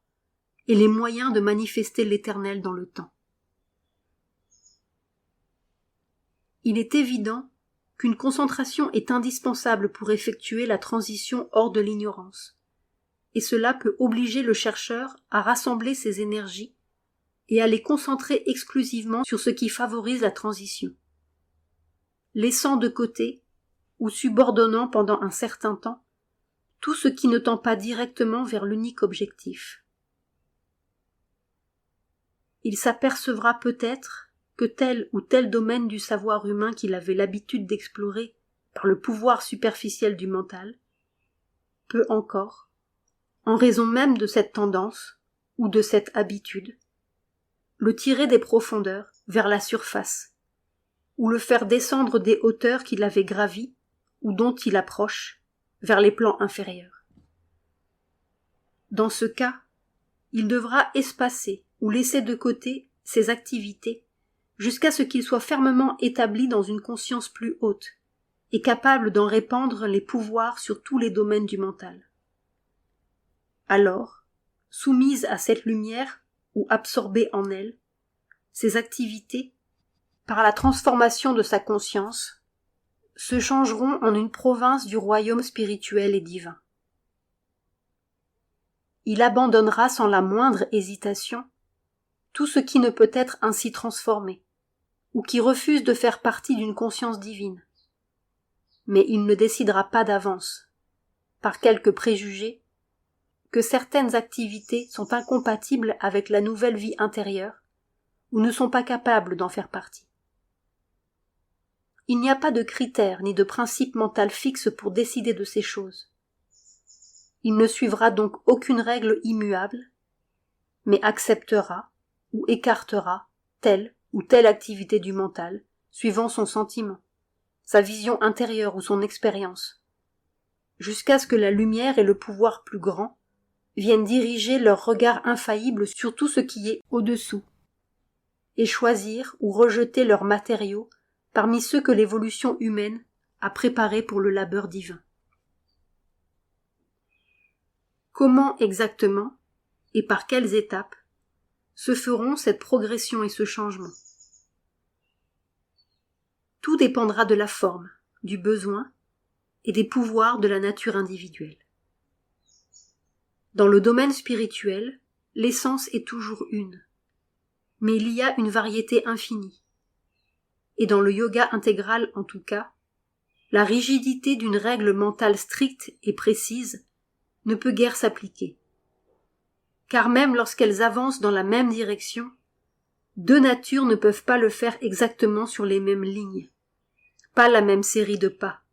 et les moyens de manifester l'éternel dans le temps. Il est évident qu'une concentration est indispensable pour effectuer la transition hors de l'ignorance, et cela peut obliger le chercheur à rassembler ses énergies et à les concentrer exclusivement sur ce qui favorise la transition, laissant de côté ou subordonnant pendant un certain temps tout ce qui ne tend pas directement vers l'unique objectif. Il s'apercevra peut-être que tel ou tel domaine du savoir humain qu'il avait l'habitude d'explorer par le pouvoir superficiel du mental peut encore, en raison même de cette tendance ou de cette habitude, le tirer des profondeurs vers la surface, ou le faire descendre des hauteurs qu'il avait gravies ou dont il approche vers les plans inférieurs. Dans ce cas, il devra espacer ou laisser de côté ses activités jusqu'à ce qu'il soit fermement établi dans une conscience plus haute et capable d'en répandre les pouvoirs sur tous les domaines du mental. Alors, soumise à cette lumière ou absorbée en elle, ses activités, par la transformation de sa conscience, se changeront en une province du royaume spirituel et divin. Il abandonnera sans la moindre hésitation tout ce qui ne peut être ainsi transformé, ou qui refuse de faire partie d'une conscience divine. Mais il ne décidera pas d'avance, par quelques préjugés, que certaines activités sont incompatibles avec la nouvelle vie intérieure, ou ne sont pas capables d'en faire partie. Il n'y a pas de critères ni de principe mental fixe pour décider de ces choses. Il ne suivra donc aucune règle immuable, mais acceptera ou écartera telle ou telle activité du mental, suivant son sentiment, sa vision intérieure ou son expérience, jusqu'à ce que la lumière et le pouvoir plus grand viennent diriger leur regard infaillible sur tout ce qui est au-dessous, et choisir ou rejeter leurs matériaux parmi ceux que l'évolution humaine a préparés pour le labeur divin. Comment exactement, et par quelles étapes, se feront cette progression et ce changement? Tout dépendra de la forme, du besoin et des pouvoirs de la nature individuelle. Dans le domaine spirituel, l'essence est toujours une, mais il y a une variété infinie. Et dans le yoga intégral en tout cas, la rigidité d'une règle mentale stricte et précise ne peut guère s'appliquer. Car même lorsqu'elles avancent dans la même direction, deux natures ne peuvent pas le faire exactement sur les mêmes lignes, pas la même série de pas,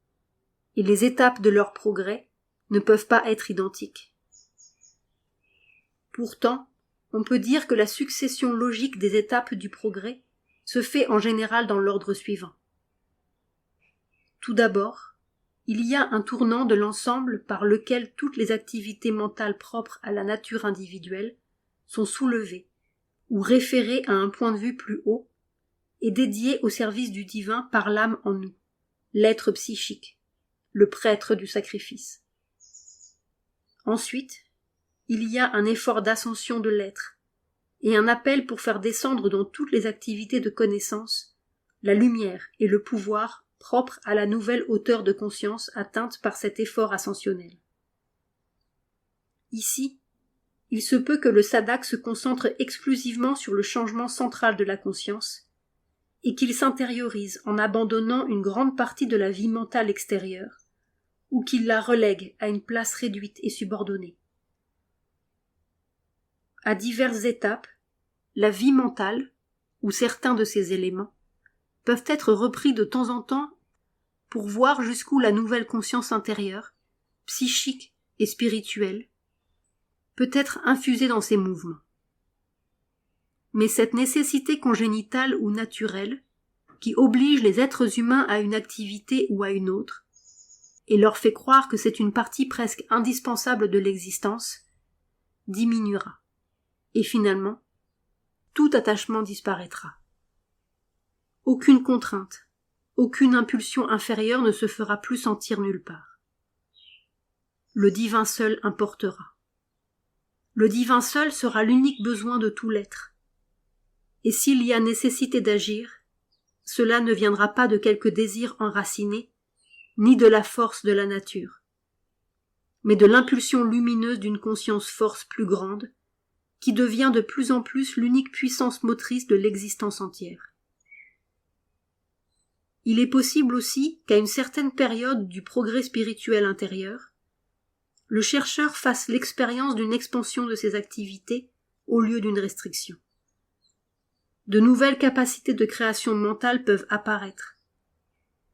et les étapes de leur progrès ne peuvent pas être identiques. Pourtant, on peut dire que la succession logique des étapes du progrès se fait en général dans l'ordre suivant. Tout d'abord, il y a un tournant de l'ensemble par lequel toutes les activités mentales propres à la nature individuelle sont soulevées ou référées à un point de vue plus haut et dédiées au service du divin par l'âme en nous, l'être psychique, le prêtre du sacrifice. Ensuite, il y a un effort d'ascension de l'être et un appel pour faire descendre dans toutes les activités de connaissance la lumière et le pouvoir propres à la nouvelle hauteur de conscience atteinte par cet effort ascensionnel. Ici, il se peut que le sadhak se concentre exclusivement sur le changement central de la conscience et qu'il s'intériorise en abandonnant une grande partie de la vie mentale extérieure ou qu'il la relègue à une place réduite et subordonnée. À diverses étapes, la vie mentale, ou certains de ses éléments, peuvent être repris de temps en temps pour voir jusqu'où la nouvelle conscience intérieure, psychique et spirituelle, peut être infusée dans ces mouvements. Mais cette nécessité congénitale ou naturelle, qui oblige les êtres humains à une activité ou à une autre, et leur fait croire que c'est une partie presque indispensable de l'existence, diminuera, et finalement, tout attachement disparaîtra. Aucune contrainte, aucune impulsion inférieure ne se fera plus sentir nulle part. Le divin seul importera. Le divin seul sera l'unique besoin de tout l'être. Et s'il y a nécessité d'agir, cela ne viendra pas de quelque désir enraciné, ni de la force de la nature, mais de l'impulsion lumineuse d'une conscience force plus grande, qui devient de plus en plus l'unique puissance motrice de l'existence entière. Il est possible aussi qu'à une certaine période du progrès spirituel intérieur, le chercheur fasse l'expérience d'une expansion de ses activités au lieu d'une restriction. De nouvelles capacités de création mentale peuvent apparaître.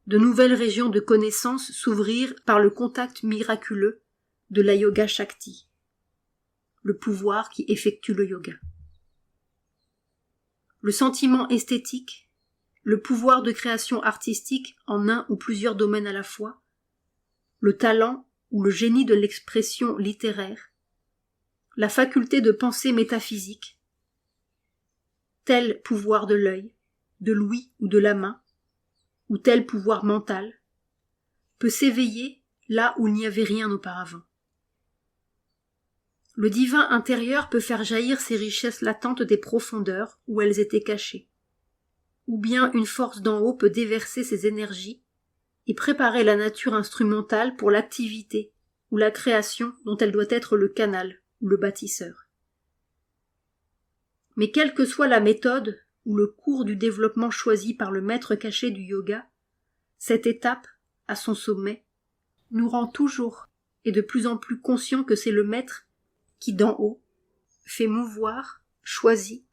De nouvelles régions de connaissance s'ouvrir par le contact miraculeux de la Yoga Shakti, le pouvoir qui effectue le yoga. Le sentiment esthétique, le pouvoir de création artistique en un ou plusieurs domaines à la fois, le talent ou le génie de l'expression littéraire, la faculté de pensée métaphysique, tel pouvoir de l'œil, de l'ouïe ou de la main, ou tel pouvoir mental, peut s'éveiller là où il n'y avait rien auparavant. Le divin intérieur peut faire jaillir ces richesses latentes des profondeurs où elles étaient cachées, ou bien une force d'en haut peut déverser ses énergies et préparer la nature instrumentale pour l'activité ou la création dont elle doit être le canal ou le bâtisseur. Mais quelle que soit la méthode ou le cours du développement choisi par le maître caché du yoga, cette étape, à son sommet, nous rend toujours et de plus en plus conscients que c'est le maître qui, d'en haut, fait mouvoir, choisit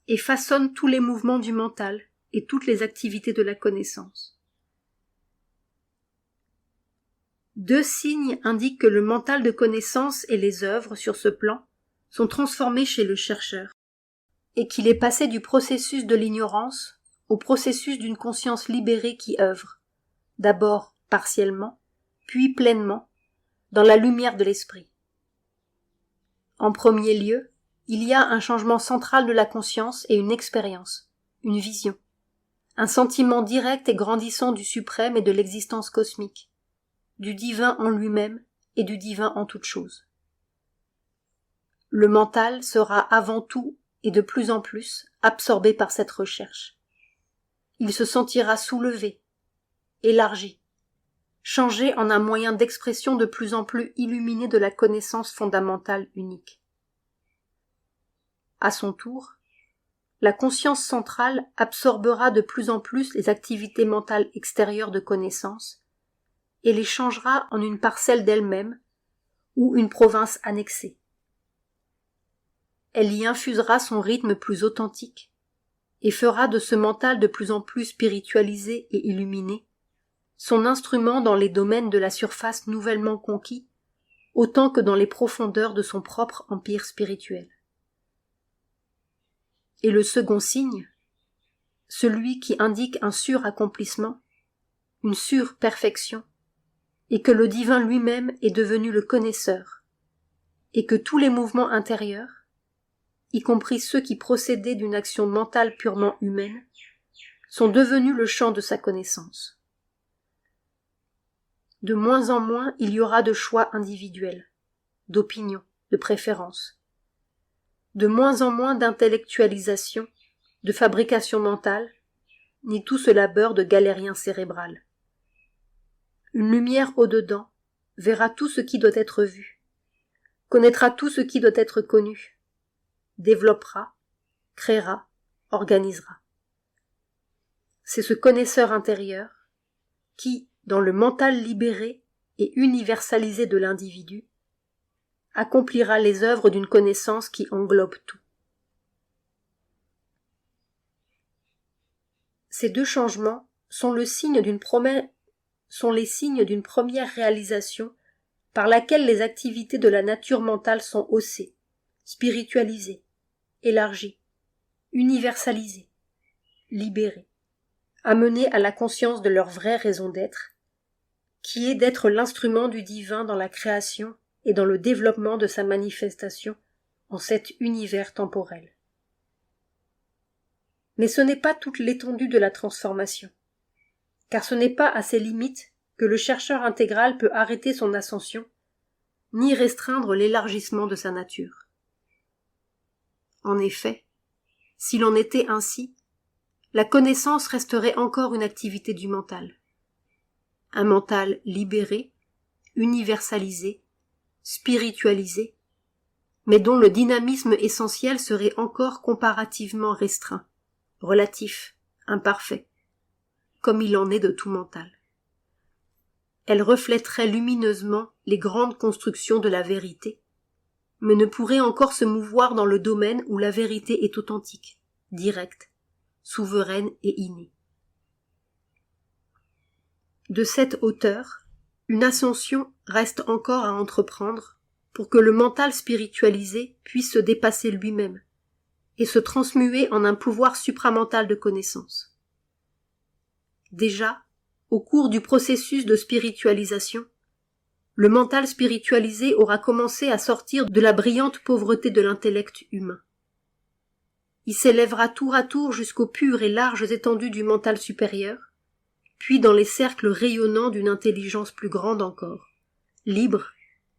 et façonne tous les mouvements du mental et toutes les activités de la connaissance. 2 signes indiquent que le mental de connaissance et les œuvres sur ce plan sont transformés chez le chercheur, et qu'il est passé du processus de l'ignorance au processus d'une conscience libérée qui œuvre, d'abord partiellement, puis pleinement, dans la lumière de l'esprit. En premier lieu, il y a un changement central de la conscience et une expérience, une vision, un sentiment direct et grandissant du suprême et de l'existence cosmique, du divin en lui-même et du divin en toute chose. Le mental sera avant tout et de plus en plus absorbé par cette recherche. Il se sentira soulevé, élargi, changé en un moyen d'expression de plus en plus illuminé de la connaissance fondamentale unique. À son tour, la conscience centrale absorbera de plus en plus les activités mentales extérieures de connaissance et les changera en une parcelle d'elle-même ou une province annexée. Elle y infusera son rythme plus authentique et fera de ce mental de plus en plus spiritualisé et illuminé son instrument dans les domaines de la surface nouvellement conquis autant que dans les profondeurs de son propre empire spirituel. Et le second signe, celui qui indique un suraccomplissement, une surperfection, et que le divin lui-même est devenu le connaisseur, et que tous les mouvements intérieurs, y compris ceux qui procédaient d'une action mentale purement humaine, sont devenus le champ de sa connaissance. De moins en moins il y aura de choix individuels, d'opinions, de préférences. De moins en moins d'intellectualisation, de fabrication mentale, ni tout ce labeur de galérien cérébral. Une lumière au-dedans verra tout ce qui doit être vu, connaîtra tout ce qui doit être connu, développera, créera, organisera. C'est ce connaisseur intérieur qui, dans le mental libéré et universalisé de l'individu, accomplira les œuvres d'une connaissance qui englobe tout. Ces 2 changements sont les signes d'une première réalisation par laquelle les activités de la nature mentale sont haussées, spiritualisées, élargies, universalisées, libérées, amenées à la conscience de leur vraie raison d'être, qui est d'être l'instrument du divin dans la création et dans le développement de sa manifestation en cet univers temporel. Mais ce n'est pas toute l'étendue de la transformation, car ce n'est pas à ses limites que le chercheur intégral peut arrêter son ascension, ni restreindre l'élargissement de sa nature. En effet, s'il en était ainsi, la connaissance resterait encore une activité du mental. Un mental libéré, universalisé, spiritualisé, mais dont le dynamisme essentiel serait encore comparativement restreint, relatif, imparfait, comme il en est de tout mental. Elle reflèterait lumineusement les grandes constructions de la vérité, mais ne pourrait encore se mouvoir dans le domaine où la vérité est authentique, directe, souveraine et innée. De cette hauteur, une ascension reste encore à entreprendre pour que le mental spiritualisé puisse se dépasser lui-même et se transmuer en un pouvoir supramental de connaissance. Déjà, au cours du processus de spiritualisation, le mental spiritualisé aura commencé à sortir de la brillante pauvreté de l'intellect humain. Il s'élèvera tour à tour jusqu'aux pures et larges étendues du mental supérieur, puis dans les cercles rayonnants d'une intelligence plus grande encore, libre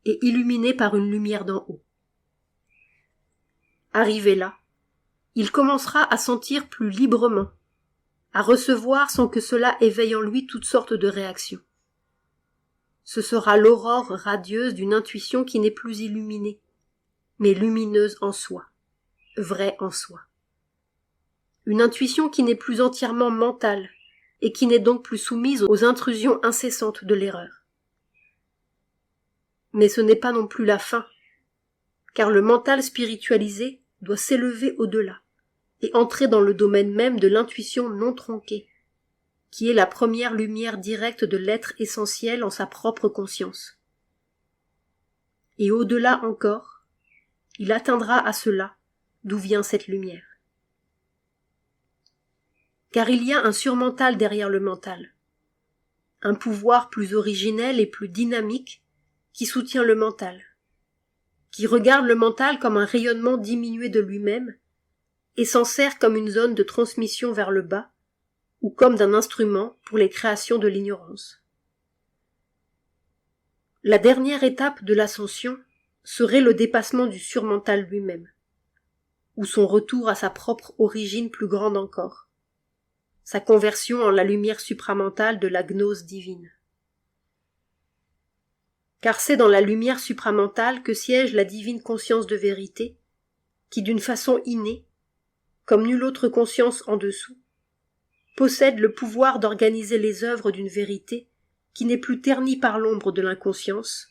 et illuminée par une lumière d'en haut. Arrivé là, il commencera à sentir plus librement, à recevoir sans que cela éveille en lui toutes sortes de réactions. Ce sera l'aurore radieuse d'une intuition qui n'est plus illuminée, mais lumineuse en soi, vraie en soi. Une intuition qui n'est plus entièrement mentale, et qui n'est donc plus soumise aux intrusions incessantes de l'erreur. Mais ce n'est pas non plus la fin, car le mental spiritualisé doit s'élever au-delà, et entrer dans le domaine même de l'intuition non tronquée, qui est la première lumière directe de l'être essentiel en sa propre conscience. Et au-delà encore, il atteindra à cela d'où vient cette lumière. Car il y a un surmental derrière le mental, un pouvoir plus originel et plus dynamique qui soutient le mental, qui regarde le mental comme un rayonnement diminué de lui-même et s'en sert comme une zone de transmission vers le bas ou comme d'un instrument pour les créations de l'ignorance. La dernière étape de l'ascension serait le dépassement du surmental lui-même, ou son retour à sa propre origine plus grande encore, sa conversion en la lumière supramentale de la gnose divine. Car c'est dans la lumière supramentale que siège la divine conscience de vérité, qui d'une façon innée, comme nulle autre conscience en dessous, possède le pouvoir d'organiser les œuvres d'une vérité qui n'est plus ternie par l'ombre de l'inconscience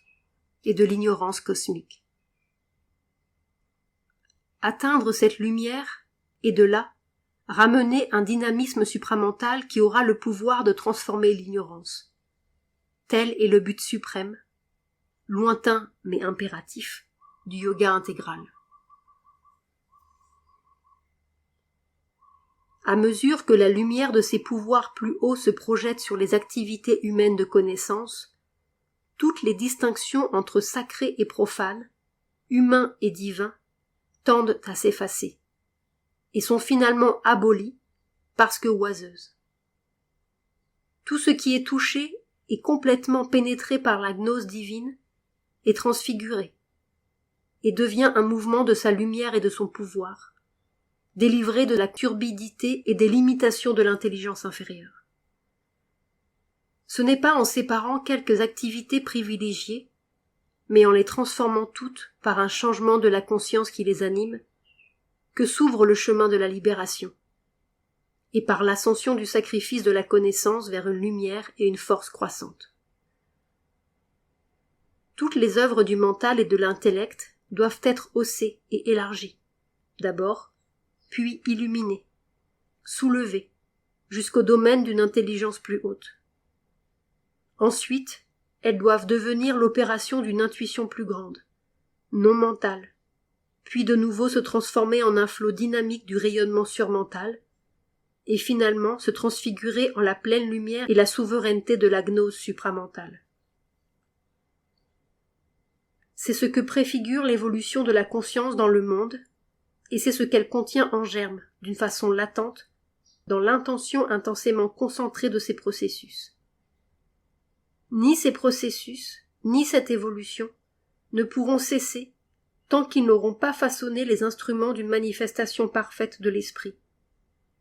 et de l'ignorance cosmique. Atteindre cette lumière, et de là, ramener un dynamisme supramental qui aura le pouvoir de transformer l'ignorance. Tel est le but suprême, lointain mais impératif, du yoga intégral. À mesure que la lumière de ces pouvoirs plus hauts se projette sur les activités humaines de connaissance, toutes les distinctions entre sacré et profane, humain et divin, tendent à s'effacer, et sont finalement abolies parce que oiseuses. Tout ce qui est touché et complètement pénétré par la gnose divine est transfiguré, et devient un mouvement de sa lumière et de son pouvoir, délivré de la turbidité et des limitations de l'intelligence inférieure. Ce n'est pas en séparant quelques activités privilégiées, mais en les transformant toutes par un changement de la conscience qui les anime, que s'ouvre le chemin de la libération, et par l'ascension du sacrifice de la connaissance vers une lumière et une force croissante. Toutes les œuvres du mental et de l'intellect doivent être haussées et élargies, d'abord, puis illuminées, soulevées, jusqu'au domaine d'une intelligence plus haute. Ensuite, elles doivent devenir l'opération d'une intuition plus grande, non mentale, puis de nouveau se transformer en un flot dynamique du rayonnement surmental, et finalement se transfigurer en la pleine lumière et la souveraineté de la gnose supramentale. C'est ce que préfigure l'évolution de la conscience dans le monde, et c'est ce qu'elle contient en germe, d'une façon latente, dans l'intention intensément concentrée de ces processus. Ni ces processus, ni cette évolution ne pourront cesser tant qu'ils n'auront pas façonné les instruments d'une manifestation parfaite de l'esprit,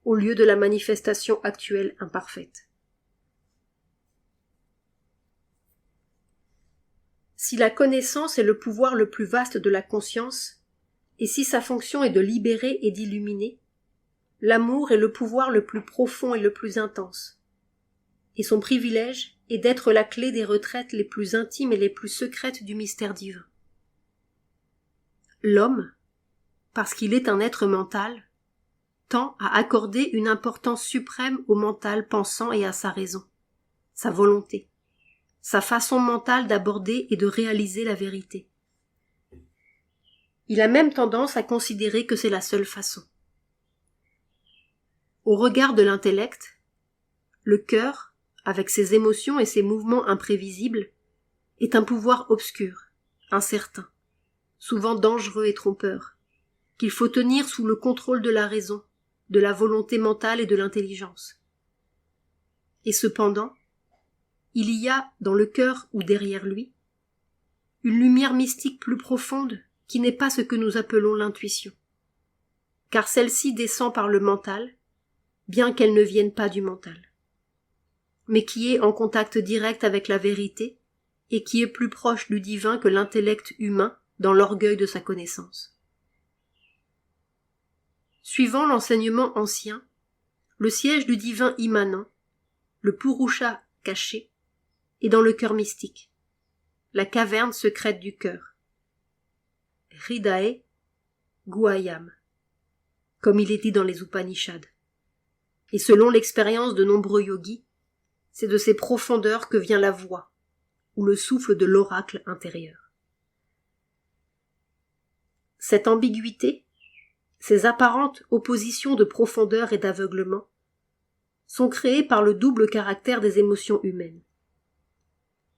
au lieu de la manifestation actuelle imparfaite. Si la connaissance est le pouvoir le plus vaste de la conscience, et si sa fonction est de libérer et d'illuminer, l'amour est le pouvoir le plus profond et le plus intense, et son privilège est d'être la clé des retraites les plus intimes et les plus secrètes du mystère divin. L'homme, parce qu'il est un être mental, tend à accorder une importance suprême au mental pensant et à sa raison, sa volonté, sa façon mentale d'aborder et de réaliser la vérité. Il a même tendance à considérer que c'est la seule façon. Au regard de l'intellect, le cœur, avec ses émotions et ses mouvements imprévisibles, est un pouvoir obscur, incertain, souvent dangereux et trompeur, qu'il faut tenir sous le contrôle de la raison, de la volonté mentale et de l'intelligence. Et cependant, il y a, dans le cœur ou derrière lui, une lumière mystique plus profonde qui n'est pas ce que nous appelons l'intuition, car celle-ci descend par le mental, bien qu'elle ne vienne pas du mental, mais qui est en contact direct avec la vérité et qui est plus proche du divin que l'intellect humain dans l'orgueil de sa connaissance. Suivant l'enseignement ancien, le siège du divin immanent, le Purusha caché, est dans le cœur mystique, la caverne secrète du cœur, Hridaye Guhyam, comme il est dit dans les Upanishads. Et selon l'expérience de nombreux yogis, c'est de ces profondeurs que vient la voix, ou le souffle de l'oracle intérieur. Cette ambiguïté, ces apparentes oppositions de profondeur et d'aveuglement, sont créées par le double caractère des émotions humaines.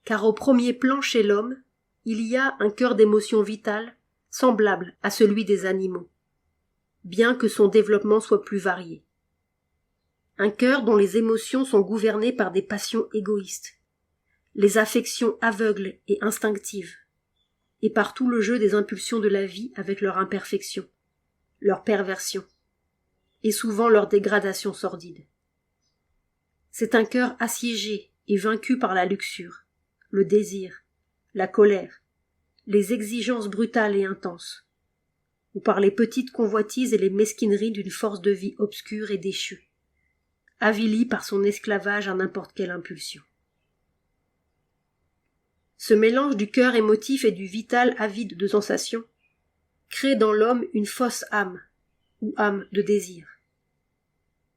Car au premier plan chez l'homme, il y a un cœur d'émotions vitales semblable à celui des animaux, bien que son développement soit plus varié. Un cœur dont les émotions sont gouvernées par des passions égoïstes, les affections aveugles et instinctives, et par tout le jeu des impulsions de la vie avec leur imperfection, leur perversion, et souvent leur dégradation sordide. C'est un cœur assiégé et vaincu par la luxure, le désir, la colère, les exigences brutales et intenses, ou par les petites convoitises et les mesquineries d'une force de vie obscure et déchue, avilie par son esclavage à n'importe quelle impulsion. Ce mélange du cœur émotif et du vital avide de sensations crée dans l'homme une fausse âme, ou âme de désir.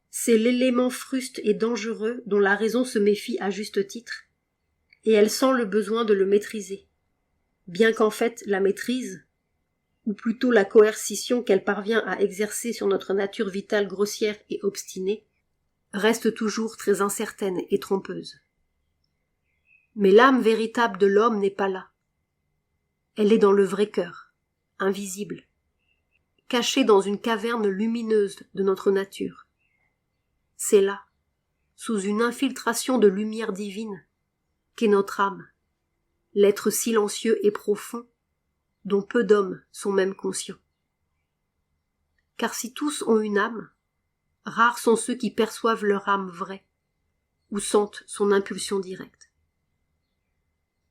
C'est l'élément fruste et dangereux dont la raison se méfie à juste titre, et elle sent le besoin de le maîtriser, bien qu'en fait la maîtrise, ou plutôt la coercition qu'elle parvient à exercer sur notre nature vitale grossière et obstinée, reste toujours très incertaine et trompeuse. Mais l'âme véritable de l'homme n'est pas là. Elle est dans le vrai cœur, invisible, cachée dans une caverne lumineuse de notre nature. C'est là, sous une infiltration de lumière divine, qu'est notre âme, l'être silencieux et profond, dont peu d'hommes sont même conscients. Car si tous ont une âme, rares sont ceux qui perçoivent leur âme vraie, ou sentent son impulsion directe.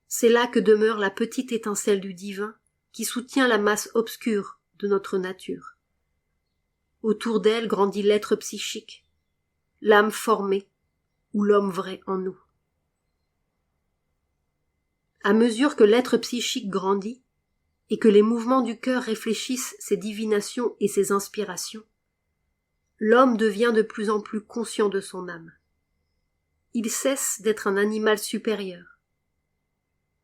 C'est là que demeure la petite étincelle du divin qui soutient la masse obscure de notre nature. Autour d'elle grandit l'être psychique, l'âme formée, ou l'homme vrai en nous. À mesure que l'être psychique grandit, et que les mouvements du cœur réfléchissent ses divinations et ses inspirations, l'homme devient de plus en plus conscient de son âme. Il cesse d'être un animal supérieur,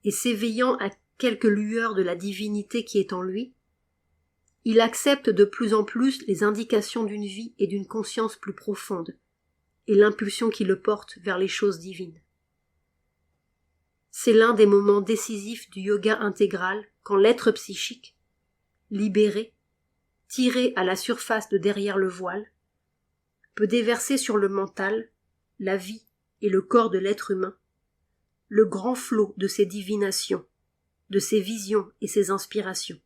et s'éveillant à quelques lueurs de la divinité qui est en lui, il accepte de plus en plus les indications d'une vie et d'une conscience plus profonde, et l'impulsion qui le porte vers les choses divines. C'est l'un des moments décisifs du yoga intégral quand l'être psychique, libéré, tiré à la surface de derrière le voile, peut déverser sur le mental, la vie et le corps de l'être humain, le grand flot de ses divinations, de ses visions et ses inspirations,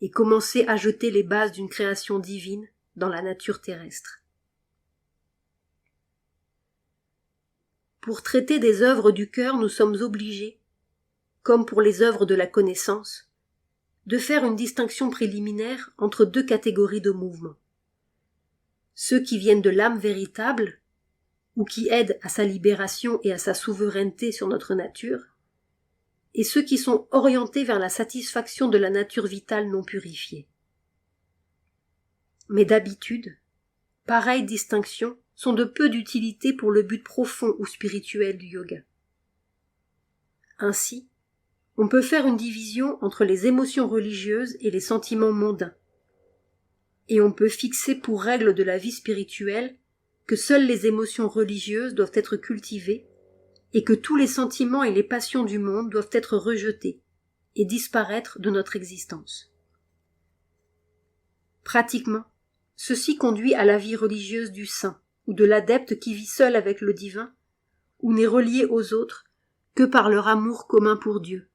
et commencer à jeter les bases d'une création divine dans la nature terrestre. Pour traiter des œuvres du cœur, nous sommes obligés, comme pour les œuvres de la connaissance, de faire une distinction préliminaire entre deux catégories de mouvements. Ceux qui viennent de l'âme véritable, ou qui aident à sa libération et à sa souveraineté sur notre nature, et ceux qui sont orientés vers la satisfaction de la nature vitale non purifiée. Mais d'habitude, pareilles distinctions sont de peu d'utilité pour le but profond ou spirituel du yoga. Ainsi, on peut faire une division entre les émotions religieuses et les sentiments mondains, et on peut fixer pour règle de la vie spirituelle que seules les émotions religieuses doivent être cultivées et que tous les sentiments et les passions du monde doivent être rejetés et disparaître de notre existence. Pratiquement, ceci conduit à la vie religieuse du saint ou de l'adepte qui vit seul avec le divin ou n'est relié aux autres que par leur amour commun pour Dieu,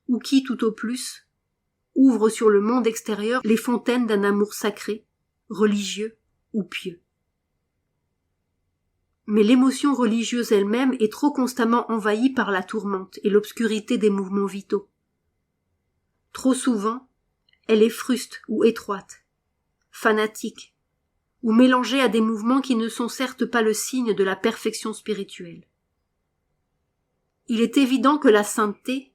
ou qui, tout au plus, ouvre sur le monde extérieur les fontaines d'un amour sacré, religieux ou pieux. Mais l'émotion religieuse elle-même est trop constamment envahie par la tourmente et l'obscurité des mouvements vitaux. Trop souvent, elle est fruste ou étroite, fanatique, ou mélangée à des mouvements qui ne sont certes pas le signe de la perfection spirituelle. Il est évident que la sainteté,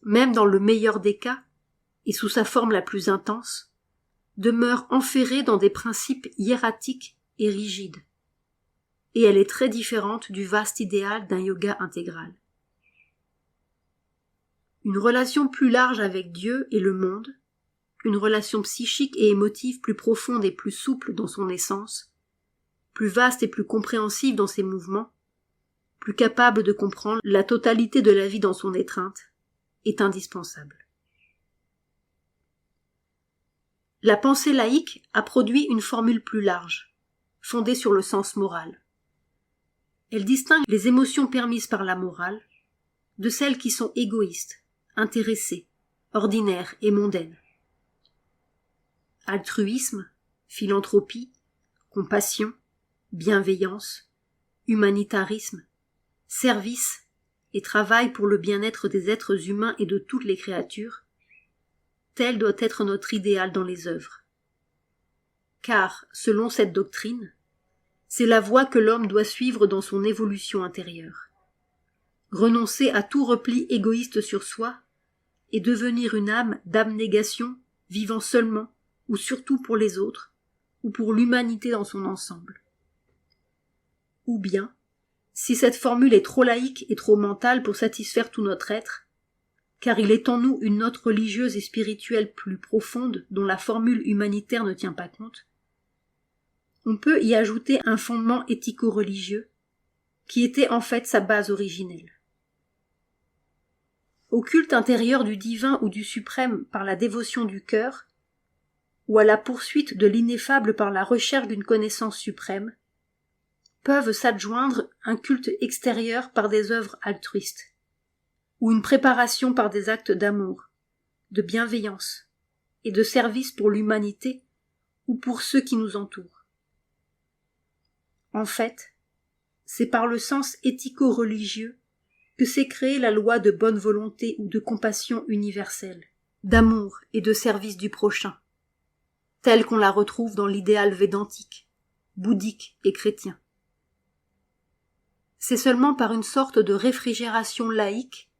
même dans le meilleur des cas, et sous sa forme la plus intense, demeure enferrée dans des principes hiératiques et rigides, et elle est très différente du vaste idéal d'un yoga intégral. Une relation plus large avec Dieu et le monde, une relation psychique et émotive plus profonde et plus souple dans son essence, plus vaste et plus compréhensive dans ses mouvements, plus capable de comprendre la totalité de la vie dans son étreinte, est indispensable. La pensée laïque a produit une formule plus large, fondée sur le sens moral. Elle distingue les émotions permises par la morale de celles qui sont égoïstes, intéressées, ordinaires et mondaines. Altruisme, philanthropie, compassion, bienveillance, humanitarisme, service et travail pour le bien-être des êtres humains et de toutes les créatures, tel doit être notre idéal dans les œuvres. Car, selon cette doctrine, c'est la voie que l'homme doit suivre dans son évolution intérieure. Renoncer à tout repli égoïste sur soi et devenir une âme d'abnégation vivant seulement ou surtout pour les autres ou pour l'humanité dans son ensemble. Ou bien, si cette formule est trop laïque et trop mentale pour satisfaire tout notre être, car il est en nous une note religieuse et spirituelle plus profonde dont la formule humanitaire ne tient pas compte, on peut y ajouter un fondement éthico-religieux qui était en fait sa base originelle. Au culte intérieur du divin ou du suprême par la dévotion du cœur, ou à la poursuite de l'ineffable par la recherche d'une connaissance suprême, peuvent s'adjoindre un culte extérieur par des œuvres altruistes, ou une préparation par des actes d'amour, de bienveillance et de service pour l'humanité ou pour ceux qui nous entourent. En fait, c'est par le sens éthico-religieux que s'est créée la loi de bonne volonté ou de compassion universelle, d'amour et de service du prochain, telle qu'on la retrouve dans l'idéal védantique, bouddhique et chrétien. C'est seulement par une sorte de réfrigération laïque,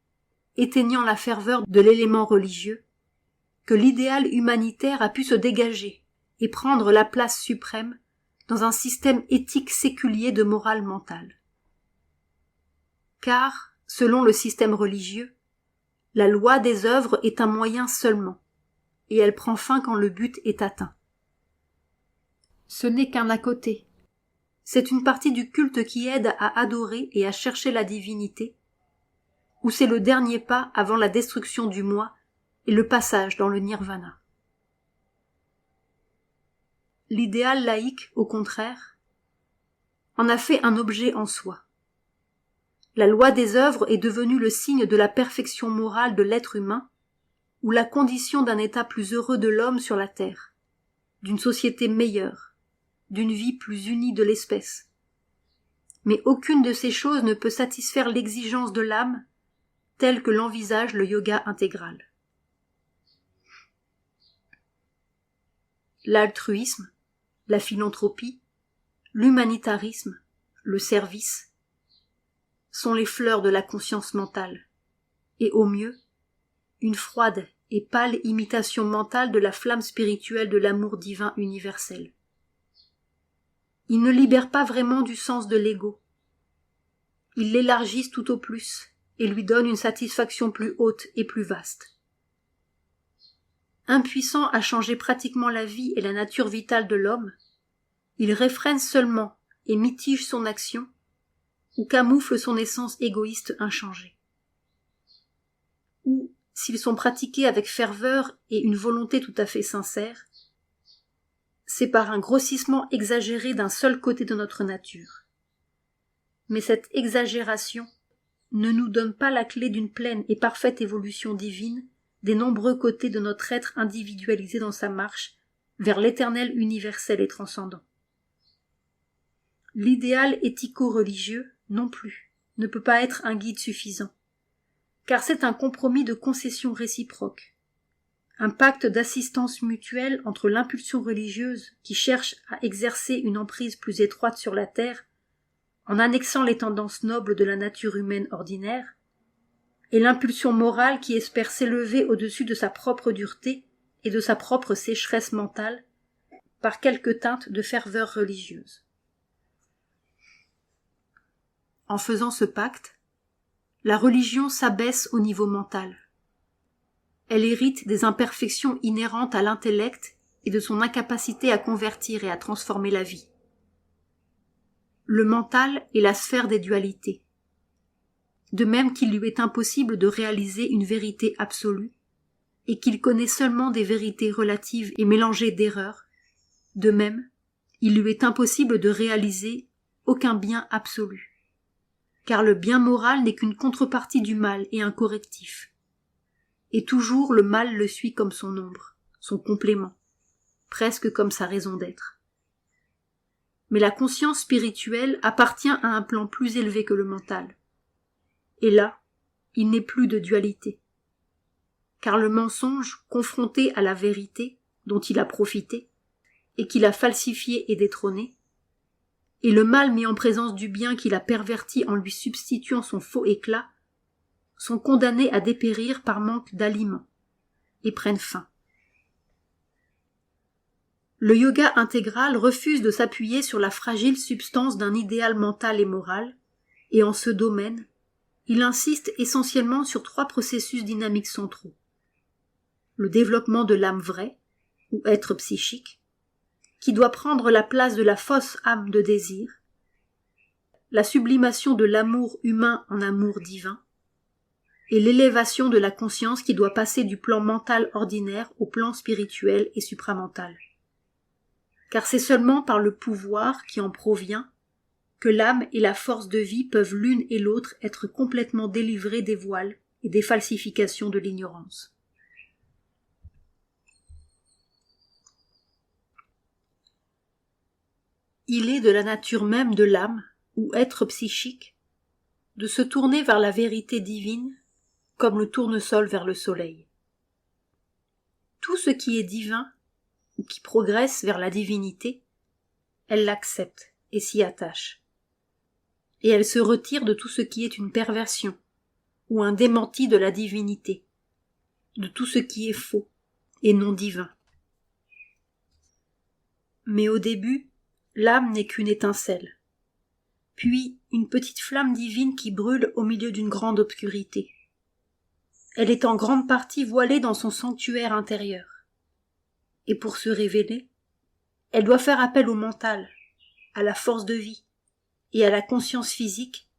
éteignant la ferveur de l'élément religieux, que l'idéal humanitaire a pu se dégager et prendre la place suprême dans un système éthique séculier de morale mentale. Car, selon le système religieux, la loi des œuvres est un moyen seulement, et elle prend fin quand le but est atteint. Ce n'est qu'un à côté, c'est une partie du culte qui aide à adorer et à chercher la divinité, ou c'est le dernier pas avant la destruction du moi et le passage dans le nirvana. L'idéal laïque, au contraire, en a fait un objet en soi. La loi des œuvres est devenue le signe de la perfection morale de l'être humain, ou la condition d'un état plus heureux de l'homme sur la terre, d'une société meilleure, d'une vie plus unie de l'espèce. Mais aucune de ces choses ne peut satisfaire l'exigence de l'âme telle que l'envisage le yoga intégral. L'altruisme, la philanthropie, l'humanitarisme, le service sont les fleurs de la conscience mentale, et au mieux, une froide et pâle imitation mentale de la flamme spirituelle de l'amour divin universel. Ils ne libèrent pas vraiment du sens de l'ego. Ils l'élargissent tout au plus et lui donnent une satisfaction plus haute et plus vaste. Impuissant à changer pratiquement la vie et la nature vitale de l'homme, ils réfrènent seulement et mitigent son action ou camouflent son essence égoïste inchangée. Ou, s'ils sont pratiqués avec ferveur et une volonté tout à fait sincère, c'est par un grossissement exagéré d'un seul côté de notre nature. Mais cette exagération ne nous donne pas la clé d'une pleine et parfaite évolution divine des nombreux côtés de notre être individualisé dans sa marche vers l'éternel universel et transcendant. L'idéal éthico-religieux, non plus, ne peut pas être un guide suffisant, car c'est un compromis de concession réciproque, un pacte d'assistance mutuelle entre l'impulsion religieuse qui cherche à exercer une emprise plus étroite sur la terre en annexant les tendances nobles de la nature humaine ordinaire, et l'impulsion morale qui espère s'élever au-dessus de sa propre dureté et de sa propre sécheresse mentale par quelques teintes de ferveur religieuse. En faisant ce pacte, la religion s'abaisse au niveau mental. Elle hérite des imperfections inhérentes à l'intellect et de son incapacité à convertir et à transformer la vie. Le mental est la sphère des dualités. De même qu'il lui est impossible de réaliser une vérité absolue, et qu'il connaît seulement des vérités relatives et mélangées d'erreurs, de même, il lui est impossible de réaliser aucun bien absolu. Car le bien moral n'est qu'une contrepartie du mal et un correctif. Et toujours le mal le suit comme son ombre, son complément, presque comme sa raison d'être. Mais la conscience spirituelle appartient à un plan plus élevé que le mental. Et là, il n'est plus de dualité. Car le mensonge, confronté à la vérité dont il a profité, et qu'il a falsifié et détrôné, et le mal mis en présence du bien qu'il a perverti en lui substituant son faux éclat, sont condamnés à dépérir par manque d'aliments, et prennent fin. Le yoga intégral refuse de s'appuyer sur la fragile substance d'un idéal mental et moral, et en ce domaine, il insiste essentiellement sur 3 processus dynamiques centraux. Le développement de l'âme vraie, ou être psychique, qui doit prendre la place de la fausse âme de désir, la sublimation de l'amour humain en amour divin, et l'élévation de la conscience qui doit passer du plan mental ordinaire au plan spirituel et supramental. Car c'est seulement par le pouvoir qui en provient que l'âme et la force de vie peuvent l'une et l'autre être complètement délivrées des voiles et des falsifications de l'ignorance. Il est de la nature même de l'âme, ou être psychique, de se tourner vers la vérité divine comme le tournesol vers le soleil. Tout ce qui est divin, ou qui progresse vers la divinité, elle l'accepte et s'y attache. Et elle se retire de tout ce qui est une perversion, ou un démenti de la divinité, de tout ce qui est faux et non divin. Mais au début, l'âme n'est qu'une étincelle, puis une petite flamme divine qui brûle au milieu d'une grande obscurité. Elle est en grande partie voilée dans son sanctuaire intérieur. Et pour se révéler, elle doit faire appel au mental, à la force de vie et à la conscience physique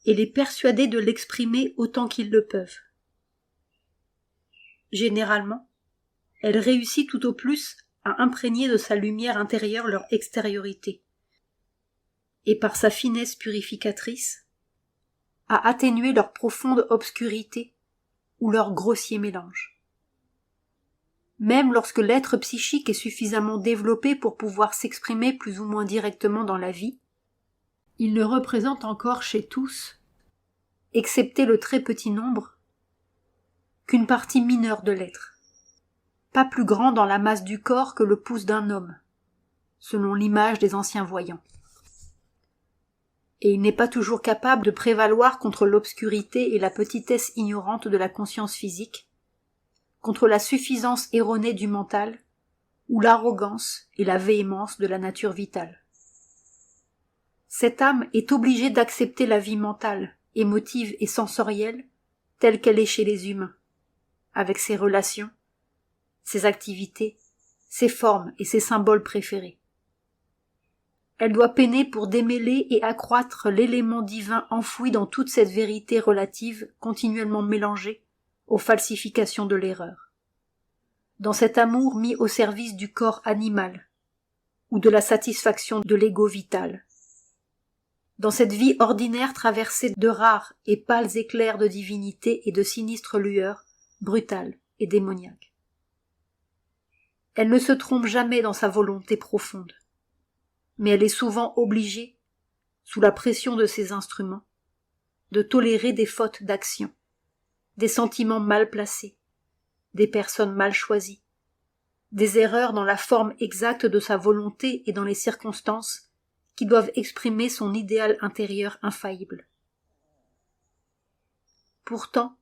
et les persuader de l'exprimer autant qu'ils le peuvent. Généralement, elle réussit tout au plus à imprégner de sa lumière intérieure leur extériorité, et par sa finesse purificatrice, à atténuer leur profonde obscurité ou leur grossier mélange. Même lorsque l'être psychique est suffisamment développé pour pouvoir s'exprimer plus ou moins directement dans la vie, il ne représente encore chez tous, excepté le très petit nombre, qu'une partie mineure de l'être, pas plus grand dans la masse du corps que le pouce d'un homme, selon l'image des anciens voyants. Et il n'est pas toujours capable de prévaloir contre l'obscurité et la petitesse ignorante de la conscience physique, contre la suffisance erronée du mental, ou l'arrogance et la véhémence de la nature vitale. Cette âme est obligée d'accepter la vie mentale, émotive et sensorielle, telle qu'elle est chez les humains, avec ses relations, ses activités, ses formes et ses symboles préférés. Elle doit peiner pour démêler et accroître l'élément divin enfoui dans toute cette vérité relative continuellement mélangée aux falsifications de l'erreur. Dans cet amour mis au service du corps animal ou de la satisfaction de l'ego vital. Dans cette vie ordinaire traversée de rares et pâles éclairs de divinité et de sinistres lueurs, brutales et démoniaques. Elle ne se trompe jamais dans sa volonté profonde, mais elle est souvent obligée, sous la pression de ses instruments, de tolérer des fautes d'action, des sentiments mal placés, des personnes mal choisies, des erreurs dans la forme exacte de sa volonté et dans les circonstances qui doivent exprimer son idéal intérieur infaillible. Pourtant,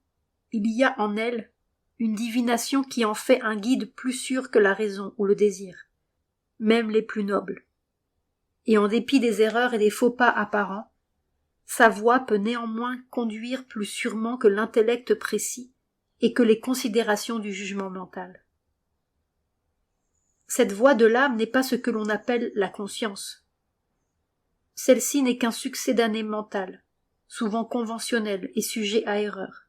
il y a en elle une divination qui en fait un guide plus sûr que la raison ou le désir, même les plus nobles. Et en dépit des erreurs et des faux pas apparents, sa voix peut néanmoins conduire plus sûrement que l'intellect précis et que les considérations du jugement mental. Cette voix de l'âme n'est pas ce que l'on appelle la conscience. Celle-ci n'est qu'un succédané mental, souvent conventionnel et sujet à erreur.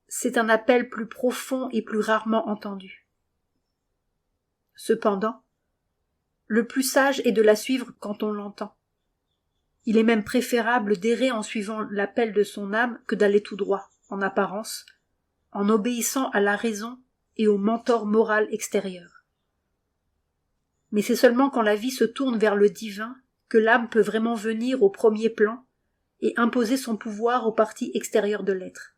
C'est un appel plus profond et plus rarement entendu. Cependant, le plus sage est de la suivre quand on l'entend. Il est même préférable d'errer en suivant l'appel de son âme que d'aller tout droit, en apparence, en obéissant à la raison et au mentor moral extérieur. Mais c'est seulement quand la vie se tourne vers le divin que l'âme peut vraiment venir au premier plan et imposer son pouvoir aux parties extérieures de l'être.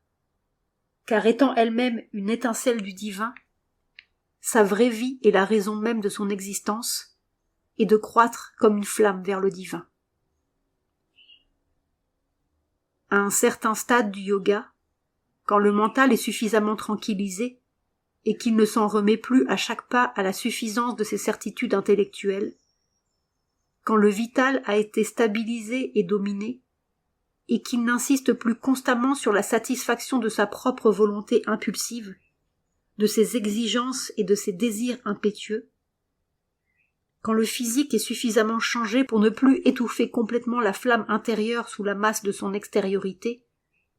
Car étant elle-même une étincelle du divin, sa vraie vie est la raison même de son existence, et de croître comme une flamme vers le divin. À un certain stade du yoga, quand le mental est suffisamment tranquillisé et qu'il ne s'en remet plus à chaque pas à la suffisance de ses certitudes intellectuelles, quand le vital a été stabilisé et dominé, et qu'il n'insiste plus constamment sur la satisfaction de sa propre volonté impulsive, de ses exigences et de ses désirs impétueux, quand le physique est suffisamment changé pour ne plus étouffer complètement la flamme intérieure sous la masse de son extériorité,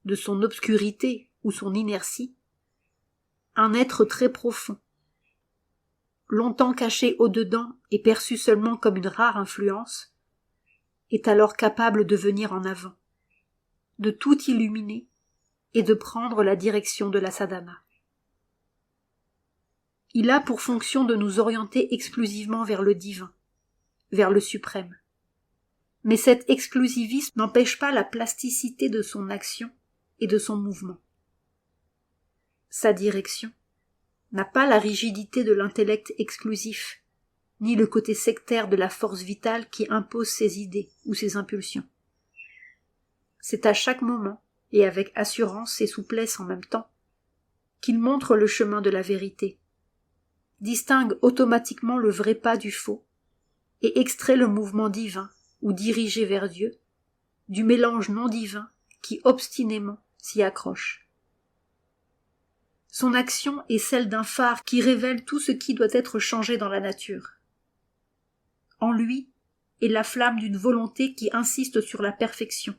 de son obscurité ou son inertie, un être très profond, longtemps caché au-dedans et perçu seulement comme une rare influence, est alors capable de venir en avant, de tout illuminer et de prendre la direction de la sadhana. Il a pour fonction de nous orienter exclusivement vers le divin, vers le suprême. Mais cet exclusivisme n'empêche pas la plasticité de son action et de son mouvement. Sa direction n'a pas la rigidité de l'intellect exclusif, ni le côté sectaire de la force vitale qui impose ses idées ou ses impulsions. C'est à chaque moment, et avec assurance et souplesse en même temps, qu'il montre le chemin de la vérité, distingue automatiquement le vrai pas du faux, et extrait le mouvement divin, ou dirigé vers Dieu, du mélange non divin qui obstinément s'y accroche. Son action est celle d'un phare qui révèle tout ce qui doit être changé dans la nature. En lui est la flamme d'une volonté qui insiste sur la perfection,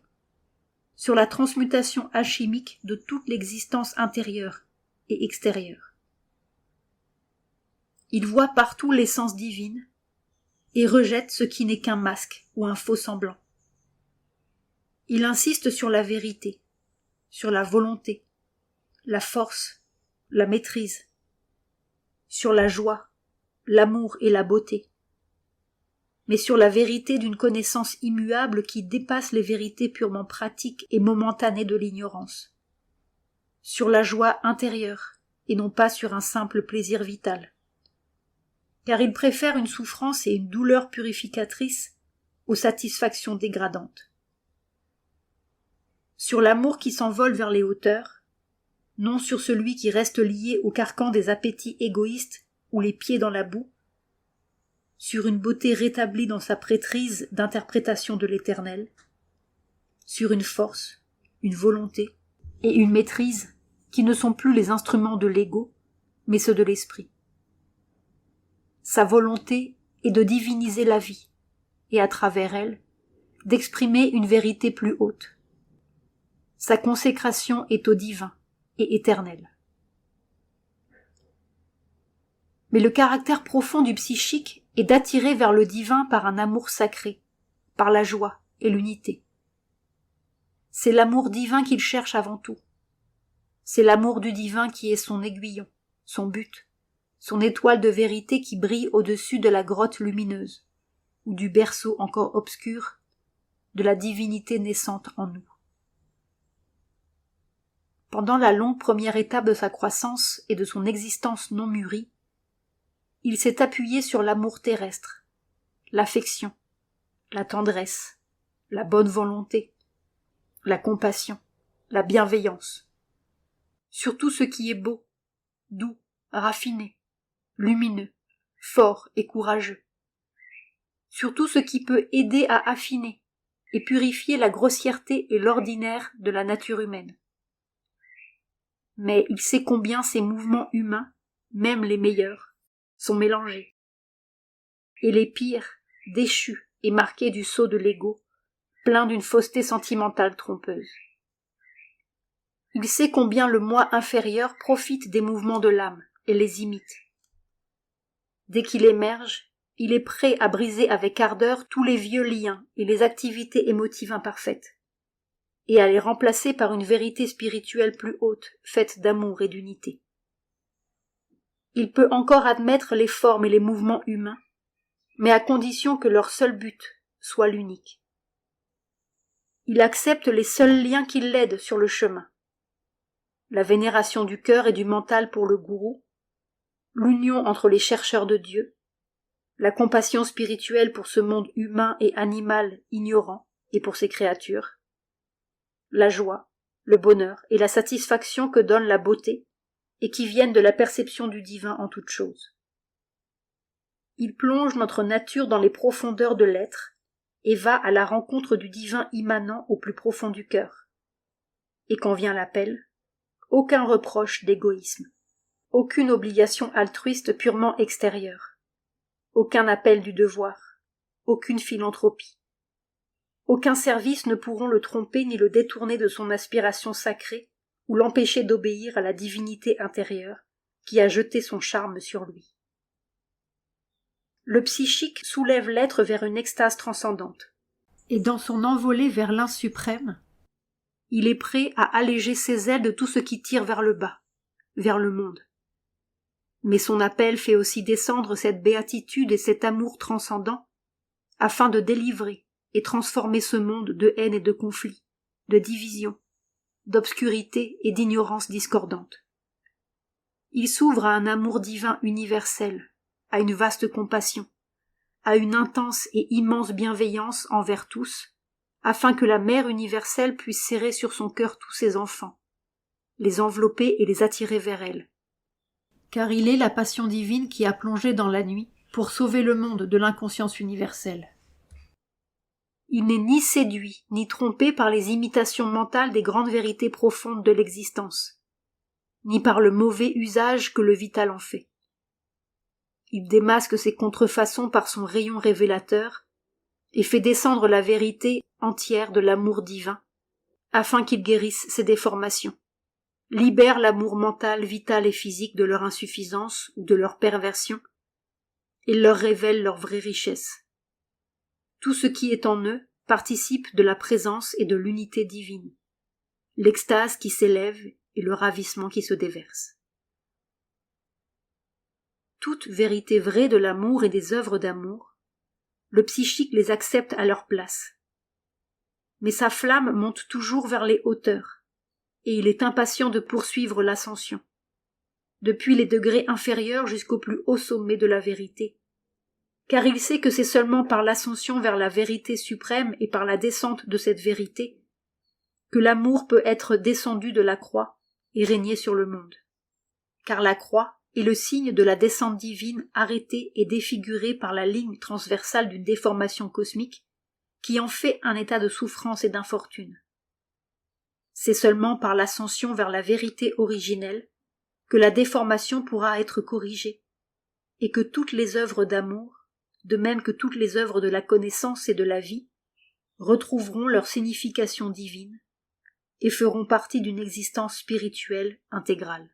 sur la transmutation alchimique de toute l'existence intérieure et extérieure. Il voit partout l'essence divine et rejette ce qui n'est qu'un masque ou un faux semblant. Il insiste sur la vérité, sur la volonté, la force, la maîtrise, sur la joie, l'amour et la beauté, mais sur la vérité d'une connaissance immuable qui dépasse les vérités purement pratiques et momentanées de l'ignorance, sur la joie intérieure et non pas sur un simple plaisir vital, car il préfère une souffrance et une douleur purificatrice aux satisfactions dégradantes. Sur l'amour qui s'envole vers les hauteurs, non sur celui qui reste lié au carcan des appétits égoïstes ou les pieds dans la boue, sur une beauté rétablie dans sa prêtrise d'interprétation de l'éternel, sur une force, une volonté et une maîtrise qui ne sont plus les instruments de l'ego, mais ceux de l'esprit. Sa volonté est de diviniser la vie, et à travers elle, d'exprimer une vérité plus haute. Sa consécration est au divin et éternel. Mais le caractère profond du psychique est d'attirer vers le divin par un amour sacré, par la joie et l'unité. C'est l'amour divin qu'il cherche avant tout. C'est l'amour du divin qui est son aiguillon, son but, son étoile de vérité qui brille au-dessus de la grotte lumineuse, ou du berceau encore obscur, de la divinité naissante en nous. Pendant la longue première étape de sa croissance et de son existence non mûrie, il s'est appuyé sur l'amour terrestre, l'affection, la tendresse, la bonne volonté, la compassion, la bienveillance, sur tout ce qui est beau, doux, raffiné, lumineux, fort et courageux, sur tout ce qui peut aider à affiner et purifier la grossièreté et l'ordinaire de la nature humaine. Mais il sait combien ces mouvements humains, même les meilleurs, sont mélangés. Et les pires, déchus et marqués du sceau de l'ego, pleins d'une fausseté sentimentale trompeuse. Il sait combien le moi inférieur profite des mouvements de l'âme et les imite. Dès qu'il émerge, il est prêt à briser avec ardeur tous les vieux liens et les activités émotives imparfaites, et à les remplacer par une vérité spirituelle plus haute, faite d'amour et d'unité. Il peut encore admettre les formes et les mouvements humains, mais à condition que leur seul but soit l'unique. Il accepte les seuls liens qui l'aident sur le chemin. La vénération du cœur et du mental pour le gourou, l'union entre les chercheurs de Dieu, la compassion spirituelle pour ce monde humain et animal ignorant et pour ses créatures, la joie, le bonheur et la satisfaction que donne la beauté et qui viennent de la perception du divin en toute chose. Il plonge notre nature dans les profondeurs de l'être et va à la rencontre du divin immanent au plus profond du cœur. Et quand vient l'appel, aucun reproche d'égoïsme, aucune obligation altruiste purement extérieure, aucun appel du devoir, aucune philanthropie. Aucun service ne pourront le tromper ni le détourner de son aspiration sacrée ou l'empêcher d'obéir à la divinité intérieure qui a jeté son charme sur lui. Le psychique soulève l'être vers une extase transcendante, et dans son envolée vers l'un suprême, il est prêt à alléger ses ailes de tout ce qui tire vers le bas, vers le monde. Mais son appel fait aussi descendre cette béatitude et cet amour transcendant, afin de délivrer et transformer ce monde de haine et de conflit, de division, d'obscurité et d'ignorance discordante. Il s'ouvre à un amour divin universel, à une vaste compassion, à une intense et immense bienveillance envers tous, afin que la Mère universelle puisse serrer sur son cœur tous ses enfants, les envelopper et les attirer vers elle. Car il est la passion divine qui a plongé dans la nuit pour sauver le monde de l'inconscience universelle. Il n'est ni séduit, ni trompé par les imitations mentales des grandes vérités profondes de l'existence, ni par le mauvais usage que le vital en fait. Il démasque ses contrefaçons par son rayon révélateur, et fait descendre la vérité entière de l'amour divin, afin qu'il guérisse ses déformations, libère l'amour mental, vital et physique de leur insuffisance ou de leur perversion, et leur révèle leur vraie richesse. Tout ce qui est en eux participe de la présence et de l'unité divine, l'extase qui s'élève et le ravissement qui se déverse. Toute vérité vraie de l'amour et des œuvres d'amour, le psychique les accepte à leur place. Mais sa flamme monte toujours vers les hauteurs, et il est impatient de poursuivre l'ascension, depuis les degrés inférieurs jusqu'au plus haut sommet de la vérité, car il sait que c'est seulement par l'ascension vers la vérité suprême et par la descente de cette vérité que l'amour peut être descendu de la croix et régner sur le monde. Car la croix est le signe de la descente divine arrêtée et défigurée par la ligne transversale d'une déformation cosmique qui en fait un état de souffrance et d'infortune. C'est seulement par l'ascension vers la vérité originelle que la déformation pourra être corrigée et que toutes les œuvres d'amour, de même que toutes les œuvres de la connaissance et de la vie, retrouveront leur signification divine et feront partie d'une existence spirituelle intégrale.